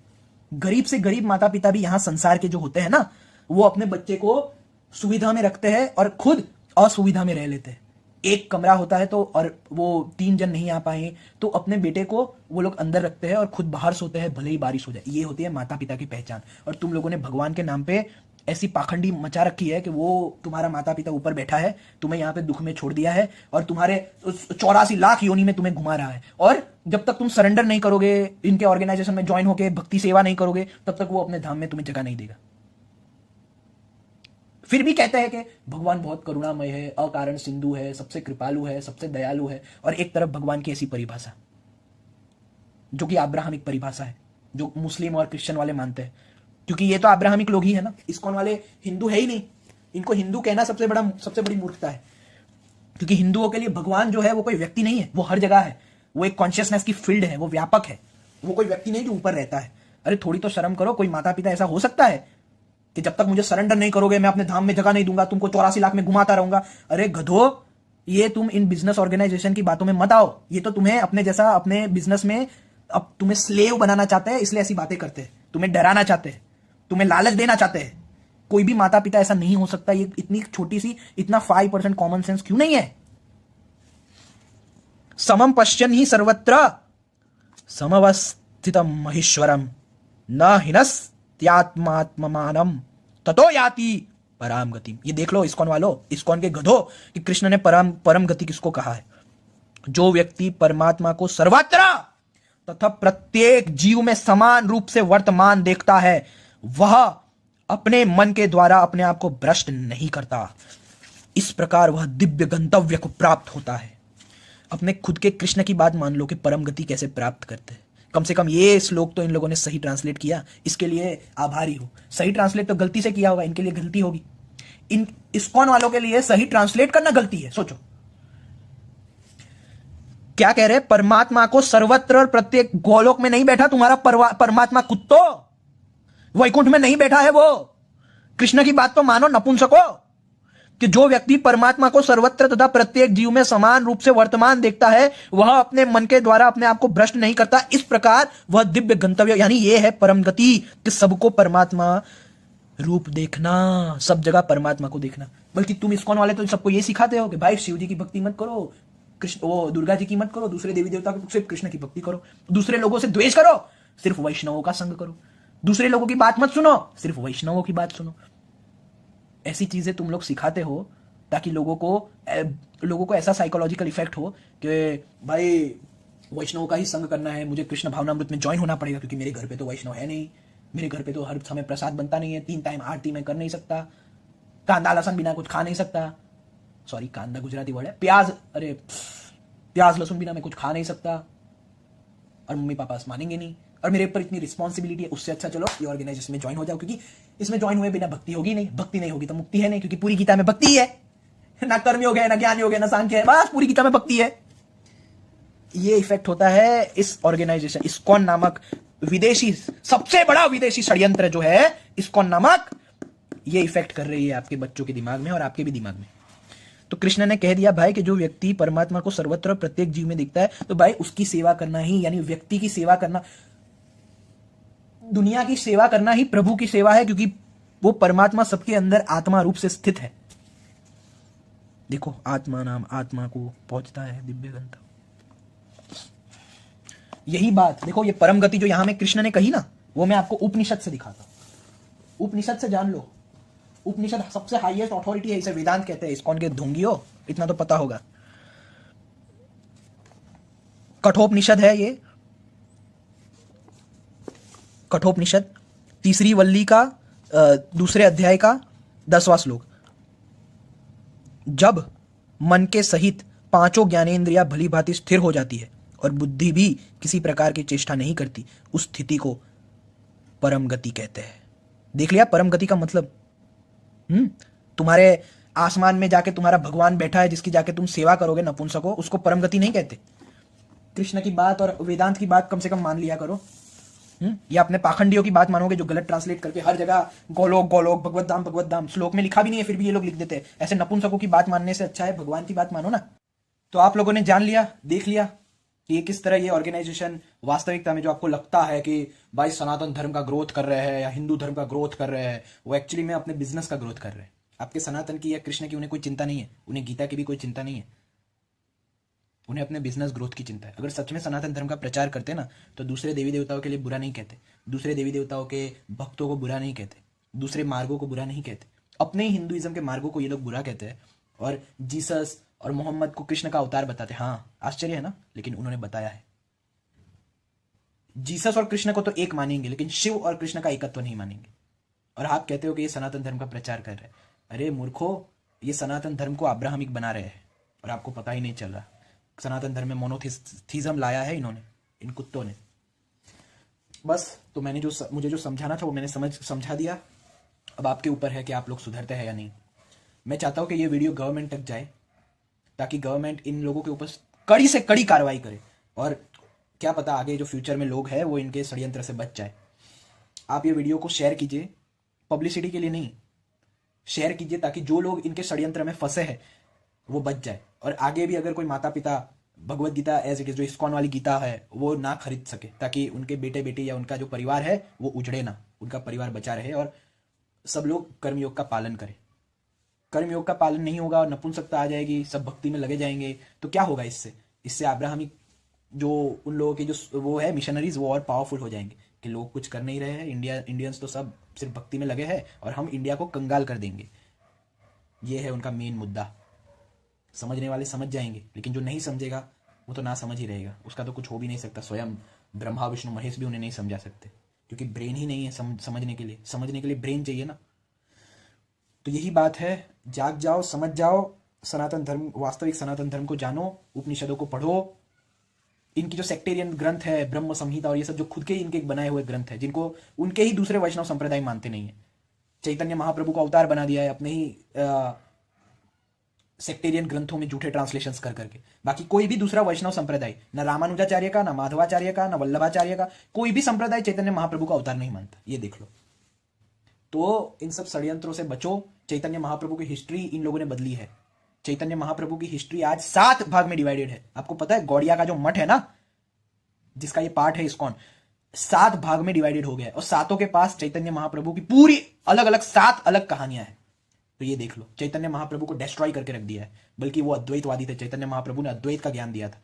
गरीब से गरीब माता पिता भी यहाँ संसार के जो होते हैं ना, वो अपने बच्चे को सुविधा में रखते हैं और खुद असुविधा में रह लेते हैं। एक कमरा होता है तो, और वो 3 जन नहीं आ पाए तो अपने बेटे को वो लोग अंदर रखते हैं और खुद बाहर सोते हैं, भले ही बारिश हो जाए। ये होती है माता पिता की पहचान। और तुम लोगों ने भगवान के नाम पे ऐसी पाखंडी मचा रखी है कि वो तुम्हारा माता पिता ऊपर बैठा है, तुम्हें यहाँ पे दुख में छोड़ दिया है और तुम्हारे 84 लाख योनि में तुम्हें घुमा रहा है। और जब तक तुम सरेंडर नहीं करोगे, इनके ऑर्गेनाइजेशन में ज्वाइन होके भक्ति सेवा नहीं करोगे, तब तक वो अपने धाम में तुम्हें जगह नहीं देगा। फिर भी कहते हैं कि भगवान बहुत करुणामय है, अकारण सिंधु है, सबसे कृपालु है, सबसे दयालु है। और एक तरफ भगवान की ऐसी परिभाषा जो कि अब्राहमिक परिभाषा है, जो मुस्लिम और क्रिश्चियन वाले मानते हैं, क्योंकि ये तो अब्राहमिक लोग ही है ना। इस्कॉन वाले हिंदू है ही नहीं। इनको हिंदू कहना सबसे बड़ी मूर्खता है, क्योंकि हिंदुओं के लिए भगवान जो है वो कोई व्यक्ति नहीं है, वो हर जगह है। वो एक कॉन्शियसनेस की फील्ड है, वो व्यापक है। वो कोई व्यक्ति नहीं जो ऊपर रहता है। अरे थोड़ी तो शर्म करो। कोई माता पिता ऐसा हो सकता है कि जब तक मुझे सरेंडर नहीं करोगे मैं अपने धाम में जगह नहीं दूंगा, तुमको 84 लाख में घुमाता रहूंगा। अरे गधो, ये तुम इन बिजनेस ऑर्गेनाइजेशन की बातों में मत आओ। ये तो तुम्हें अपने जैसा अपने बिजनेस में अब तुम्हें स्लेव बनाना चाहते हैं, इसलिए ऐसी बातें करते हैं। तुम्हें डराना चाहते हैं, तुम्हें लालच देना चाहते हैं। कोई भी माता पिता ऐसा नहीं हो सकता। ये इतनी छोटी सी, इतना 5% कॉमन सेंस क्यों नहीं है? समम पश्यन् ही सर्वत्र समवस्थितम महेश्वरम न हिनस्त्यात्मात्ममानम ततो याति पराम गति। ये देख लो इस्कॉन वालों, इस्कॉन के गधों, कि कृष्ण ने परम गति किसको कहा है। जो व्यक्ति परमात्मा को सर्वत्र तथा प्रत्येक जीव में समान रूप से वर्तमान देखता है, वह अपने मन के द्वारा अपने आप को भ्रष्ट नहीं करता। इस प्रकार वह दिव्य गंतव्य को प्राप्त होता है। अपने खुद के कृष्ण की बात मान लो कि परम गति कैसे प्राप्त करते हैं। कम से कम ये श्लोक तो इन लोगों ने सही ट्रांसलेट किया, इसके लिए आभारी हो। सही ट्रांसलेट तो गलती से किया होगा, इनके लिए गलती होगी। इन इस्कॉन वालों के लिए सही ट्रांसलेट करना गलती है। सोचो क्या कह रहे हैं, परमात्मा को सर्वत्र और प्रत्येक गोलोक में नहीं बैठा तुम्हारा परमात्मा कुत्तो, वैकुंठ में नहीं बैठा है वो। कृष्ण की बात तो मानो नपुंसको, कि जो व्यक्ति परमात्मा को सर्वत्र तथा प्रत्येक जीव में समान रूप से वर्तमान देखता है, वह अपने मन के द्वारा अपने आप को भ्रष्ट नहीं करता। इस प्रकार वह दिव्य गंतव्य, यानी यह है परम गति, कि सबको परमात्मा रूप देखना, सब जगह परमात्मा को देखना। बल्कि तुम इस्कॉन वाले तो सबको ये सिखाते हो कि भाई शिव जी की भक्ति मत करो, कृष्ण वो दुर्गा जी की मत करो, दूसरे देवी देवता की, सिर्फ कृष्ण की भक्ति करो। दूसरे लोगों से द्वेष करो, सिर्फ वैष्णवों का संग करो। दूसरे लोगों की बात मत सुनो, सिर्फ वैष्णवों की बात सुनो। ऐसी चीजें तुम लोग सिखाते हो ताकि लोगों को ऐसा साइकोलॉजिकल इफेक्ट हो कि भाई वैष्णव का ही संग करना है, मुझे कृष्ण भावनामृत में ज्वाइन होना पड़ेगा, क्योंकि मेरे घर पे तो वैष्णव है नहीं, मेरे घर पे तो हर समय प्रसाद बनता नहीं है, 3 टाइम आरती मैं कर नहीं सकता, कांदा लहसुन बिना कुछ खा नहीं सकता। सॉरी, कांदा गुजराती वर्ड है, प्याज लहसुन बिना मैं कुछ खा नहीं सकता, और मम्मी पापा मानेंगे नहीं, और मेरे ऊपर इतनी रिस्पॉन्सिबिलिटी है। उससे अच्छा चलो ये ऑर्गेनाइजेशन में ज्वाइन हो जाओ, क्योंकि इसमें ज्वाइन हुए बिना भक्ति होगी नहीं, भक्ति नहीं होगी तो मुक्ति है नहीं, क्योंकि पूरी गीता में भक्ति है, ना कर्म योग है, ना ज्ञान योग है, ना सांख्य है, बस पूरी गीता में भक्ति है। ये इफेक्ट होता है इस ऑर्गेनाइजेशन इस्कॉन नामक विदेशी, सबसे बड़ा विदेशी षड्यंत्र जो है इस्कॉन नामक, ये इफेक्ट कर रही है आपके बच्चों के दिमाग में और आपके भी दिमाग में। तो कृष्ण ने कह दिया भाई कि जो व्यक्ति परमात्मा को सर्वत्र प्रत्येक जीव में दिखता है, तो भाई उसकी सेवा करना ही, यानी व्यक्ति की सेवा करना, दुनिया की सेवा करना ही प्रभु की सेवा है, क्योंकि वो परमात्मा सबके अंदर आत्मा रूप से स्थित है। देखो आत्मा नाम आत्मा को पहुंचता है दिव्य गंतव्य। यही बात देखो, ये परम गति जो यहां में कृष्ण ने कही ना, वो मैं आपको उपनिषद से दिखाता हूं। उपनिषद से जान लो, उपनिषद सबसे हाईएस्ट अथॉरिटी है, इसे वेदांत कहते हैं। इस्कॉन के ढोंगियों, इतना तो पता होगा। कठोपनिषद है ये, कठोपनिषद, 3री वल्ली का 2 अध्याय का 10वां श्लोक। जब मन के सहित 5 ज्ञानेंद्रियां भली भांति स्थिर हो जाती है और बुद्धि भी किसी प्रकार की चेष्टा नहीं करती, उस स्थिति को परम गति कहते हैं। देख लिया परम गति का मतलब। तुम्हारे आसमान में जाके तुम्हारा भगवान बैठा है, जिसकी जाके तुम सेवा करोगे नपुंसको, उसको परम गति नहीं कहते। कृष्ण की बात और वेदांत की बात कम से कम मान लिया करो। या अपने पाखंडियों की बात मानोगे जो गलत ट्रांसलेट करके हर जगह गोलोक गोलोक भगवत धाम, श्लोक में लिखा भी नहीं है फिर भी ये लोग लिख देते हैं। ऐसे नपुंसकों की बात मानने से अच्छा है भगवान की बात मानो ना। तो आप लोगों ने जान लिया, देख लिया कि ये किस तरह ये ऑर्गेनाइजेशन वास्तविकता में, जो आपको लगता है कि भाई सनातन धर्म का ग्रोथ कर रहे हैं या हिंदू धर्म का ग्रोथ कर रहे हैं, वो एक्चुअली में अपने बिजनेस का ग्रोथ कर रहे हैं। आपके सनातन की या कृष्ण की उन्हें कोई चिंता नहीं है, उन्हें गीता की भी कोई चिंता नहीं है, उन्हें अपने बिजनेस ग्रोथ की चिंता है। अगर सच में सनातन धर्म का प्रचार करते ना, तो दूसरे देवी देवताओं के लिए बुरा नहीं कहते, दूसरे देवी देवताओं के भक्तों को बुरा नहीं कहते, दूसरे मार्गों को बुरा नहीं कहते, अपने ही हिंदुइज्म के मार्गों को ये लोग बुरा कहते हैं और जीसस और मोहम्मद को कृष्ण का अवतार बताते। हाँ, आश्चर्य है ना, लेकिन उन्होंने बताया है। जीसस और कृष्ण को तो एक मानेंगे, लेकिन शिव और कृष्ण का एकत्व नहीं मानेंगे। और आप कहते हो कि ये सनातन धर्म का प्रचार कर रहे हैं। अरे मूर्खो, ये सनातन धर्म को अब्राहमिक बना रहे हैं और आपको पता ही नहीं चल रहा। सनातन धर्म में मोनोथिज्म लाया है इन्होंने, इन कुत्तों ने। बस तो मैंने मुझे जो समझाना था वो मैंने समझा दिया। अब आपके ऊपर है कि आप लोग सुधरते हैं या नहीं। मैं चाहता हूं कि ये वीडियो गवर्नमेंट तक जाए, ताकि गवर्नमेंट इन लोगों के ऊपर कड़ी से कड़ी कार्रवाई करे, और क्या पता आगे जो फ्यूचर में लोग हैं वो इनके षड्यंत्र से बच जाए। आप ये वीडियो को शेयर कीजिए, पब्लिसिटी के लिए नहीं, शेयर कीजिए ताकि जो लोग इनके षड्यंत्र में फंसे हैं वो बच जाए। और आगे भी अगर कोई माता पिता Bhagavad Gita as it is, जो इस्कॉन वाली गीता है, वो ना खरीद सके, ताकि उनके बेटे बेटी या उनका जो परिवार है वो उजड़े ना, उनका परिवार बचा रहे और सब लोग कर्मयोग का पालन करें। कर्मयोग का पालन नहीं होगा और नपुंसकता आ जाएगी, सब भक्ति में लगे जाएंगे, तो क्या होगा इससे अब्राहमिक जो उन लोगों के जो वो है मिशनरीज, वो और पावरफुल हो जाएंगे कि लोग कुछ कर नहीं रहे हैं, इंडियंस तो सब सिर्फ भक्ति में लगे हैं और हम इंडिया को कंगाल कर देंगे। ये है उनका मेन मुद्दा। समझने वाले समझ जाएंगे, लेकिन जो नहीं समझेगा वो तो ना समझ ही रहेगा, उसका तो कुछ हो भी नहीं सकता। स्वयं ब्रह्मा विष्णु महेश भी उन्हें नहीं समझा सकते, क्योंकि ब्रेन ही नहीं है समझने के लिए ब्रेन चाहिए ना। तो यही बात है, जाग जाओ, समझ जाओ, सनातन धर्म, वास्तविक सनातन धर्म को जानो, उपनिषदों को पढ़ो। इनकी जो सेक्टेरियन ग्रंथ है, ब्रह्म संहिता और ये सब जो खुद के ही इनके बनाए हुए ग्रंथ है, जिनको उनके ही दूसरे वैष्णव संप्रदाय मानते नहीं है। चैतन्य महाप्रभु को अवतार बना दिया है अपने ही सेक्टेरियन ग्रंथों में झूठे ट्रांसलेशंस कर करके। बाकी कोई भी दूसरा वैष्णव संप्रदाय, न रामानुजाचार्य का, न माधवाचार्य का, न वल्लभाचार्य का, कोई भी संप्रदाय चैतन्य महाप्रभु का अवतार नहीं मानता, ये देख लो। तो इन सब षड्यंत्रों से बचो। चैतन्य महाप्रभु की हिस्ट्री इन लोगों ने बदली है। चैतन्य महाप्रभु की हिस्ट्री आज 7 भाग में डिवाइडेड है। आपको पता है, गौड़िया का जो मठ है ना, जिसका ये पार्ट है इस्कॉन, 7 भाग में डिवाइडेड हो गया है, और सातों के पास चैतन्य महाप्रभु की पूरी अलग अलग 7 अलग कहानियां हैं। तो ये देख लो, चैतन्य महाप्रभु को डिस्ट्रॉय करके रख दिया है। बल्कि वो अद्वैतवादी थे, चैतन्य महाप्रभु ने अद्वैत का ज्ञान दिया था,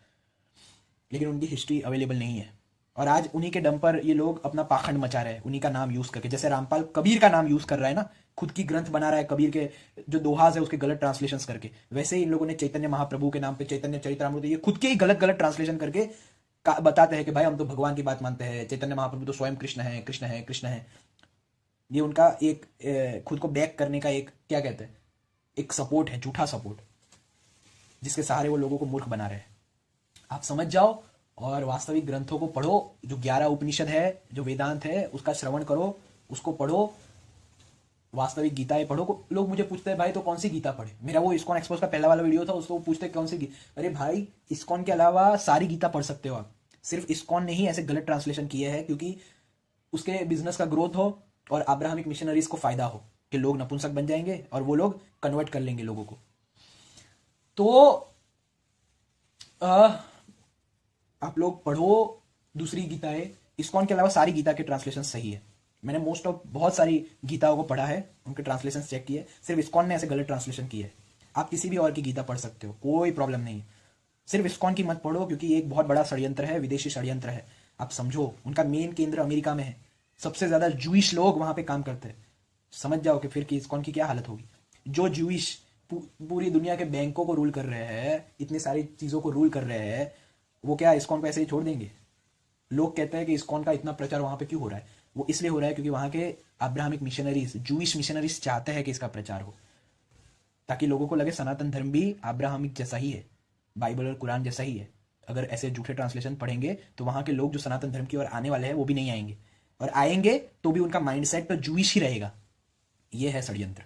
लेकिन उनकी हिस्ट्री अवेलेबल नहीं है। और आज उन्हीं के दम पर ये लोग अपना पाखंड मचा रहे हैं, उन्हीं का नाम यूज करके। जैसे रामपाल कबीर का नाम यूज कर रहा है ना, खुद की ग्रंथ बना रहा है कबीर के जो दोहाज है उसके गलत ट्रांसलेशंस करके, वैसे ही इन लोगों ने चैतन्य महाप्रभु के नाम पे चैतन्य चरितामृत ये खुद के ही गलत गलत ट्रांसलेशन करके बताते हैं कि भाई हम तो भगवान की बात मानते हैं, चैतन्य महाप्रभु तो स्वयं कृष्ण है, कृष्ण है, कृष्ण है। ये उनका एक खुद को बैक करने का एक, क्या कहते हैं, एक सपोर्ट है, झूठा सपोर्ट, जिसके सहारे वो लोगों को मूर्ख बना रहे हैं। आप समझ जाओ और वास्तविक ग्रंथों को पढ़ो। जो 11 उपनिषद है, जो वेदांत है, उसका श्रवण करो, उसको पढ़ो। वास्तविक गीताएं पढ़ो। लोग मुझे पूछते हैं भाई तो कौन सी गीता पढ़े। मेरा वो इस्कॉन एक्सपोज का पहला वाला वीडियो था, उसको पूछते हैं कौन सी गीता। अरे भाई, इस्कॉन के अलावा सारी गीता पढ़ सकते हो आप। सिर्फ इस्कॉन ने ही ऐसे गलत ट्रांसलेशन किए हैं क्योंकि उसके बिजनेस का ग्रोथ हो और अब्राहमिक मिशनरीज को फायदा हो कि लोग नपुंसक बन जाएंगे और वो लोग कन्वर्ट कर लेंगे लोगों को। तो आप लोग पढ़ो दूसरी गीताएं। इस्कॉन के अलावा सारी गीता के ट्रांसलेशन सही है। मैंने मोस्ट ऑफ बहुत सारी गीताओं को पढ़ा है, उनके ट्रांसलेशन चेक किए, सिर्फ इस्कॉन ने ऐसे गलत ट्रांसलेशन किए। आप किसी भी और की गीता पढ़ सकते हो, कोई प्रॉब्लम नहीं। सिर्फ इस्कॉन की मत पढ़ो क्योंकि ये एक बहुत बड़ा षड्यंत्र है, विदेशी षड्यंत्र है। आप समझो, उनका मेन केंद्र अमेरिका में है, सबसे ज्यादा जूइश लोग वहां पे काम करते हैं। समझ जाओ कि फिर कि इस्कॉन की क्या हालत होगी। जो जूइश पूरी दुनिया के बैंकों को रूल कर रहे हैं, इतनी सारी चीजों को रूल कर रहे हैं, वो क्या इस्कॉन को ऐसे ही छोड़ देंगे। लोग कहते हैं कि इस्कॉन का इतना प्रचार वहां पे क्यों हो रहा है, वो इसलिए हो रहा है क्योंकि वहां के अब्राहमिक मिशनरीज, जूइश मिशनरीज चाहते हैं कि इसका प्रचार हो, ताकि लोगों को लगे सनातन धर्म भी अब्राहमिक जैसा ही है, बाइबल और कुरान जैसा ही है। अगर ऐसे झूठे ट्रांसलेशन पढ़ेंगे तो वहां के लोग जो सनातन धर्म की ओर आने वाले हैं वो भी नहीं आएंगे, और आएंगे तो भी उनका माइंडसेट तो जूइश ही रहेगा। ये है षड्यंत्र,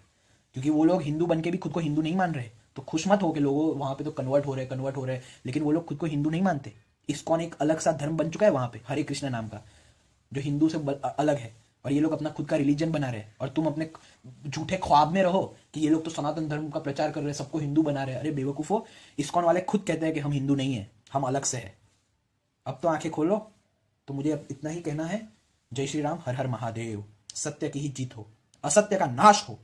क्योंकि वो लोग हिंदू बन के भी खुद को हिंदू नहीं मान रहे। तो खुश मत हो कि लोगों वहां पे तो कन्वर्ट हो रहे, लेकिन वो लोग खुद को हिंदू नहीं मानते। इस्कॉन एक अलग सा धर्म बन चुका है वहां पे, हरे कृष्ण नाम का, जो हिंदू से अलग है, और ये लोग अपना खुद का रिलीजन बना रहे हैं। और तुम अपने झूठे ख्वाब में रहो कि ये लोग तो सनातन धर्म का प्रचार कर रहे हैं, सबको हिंदू बना रहे हैं। अरे बेवकूफो, इस्कॉन वाले खुद कहते हैं कि हम हिंदू नहीं है, हम अलग से है। अब तो आंखें खोलो। तो मुझे अब इतना ही कहना है। जय श्री राम, हर हर महादेव। सत्य की ही जीत हो, असत्य का नाश हो।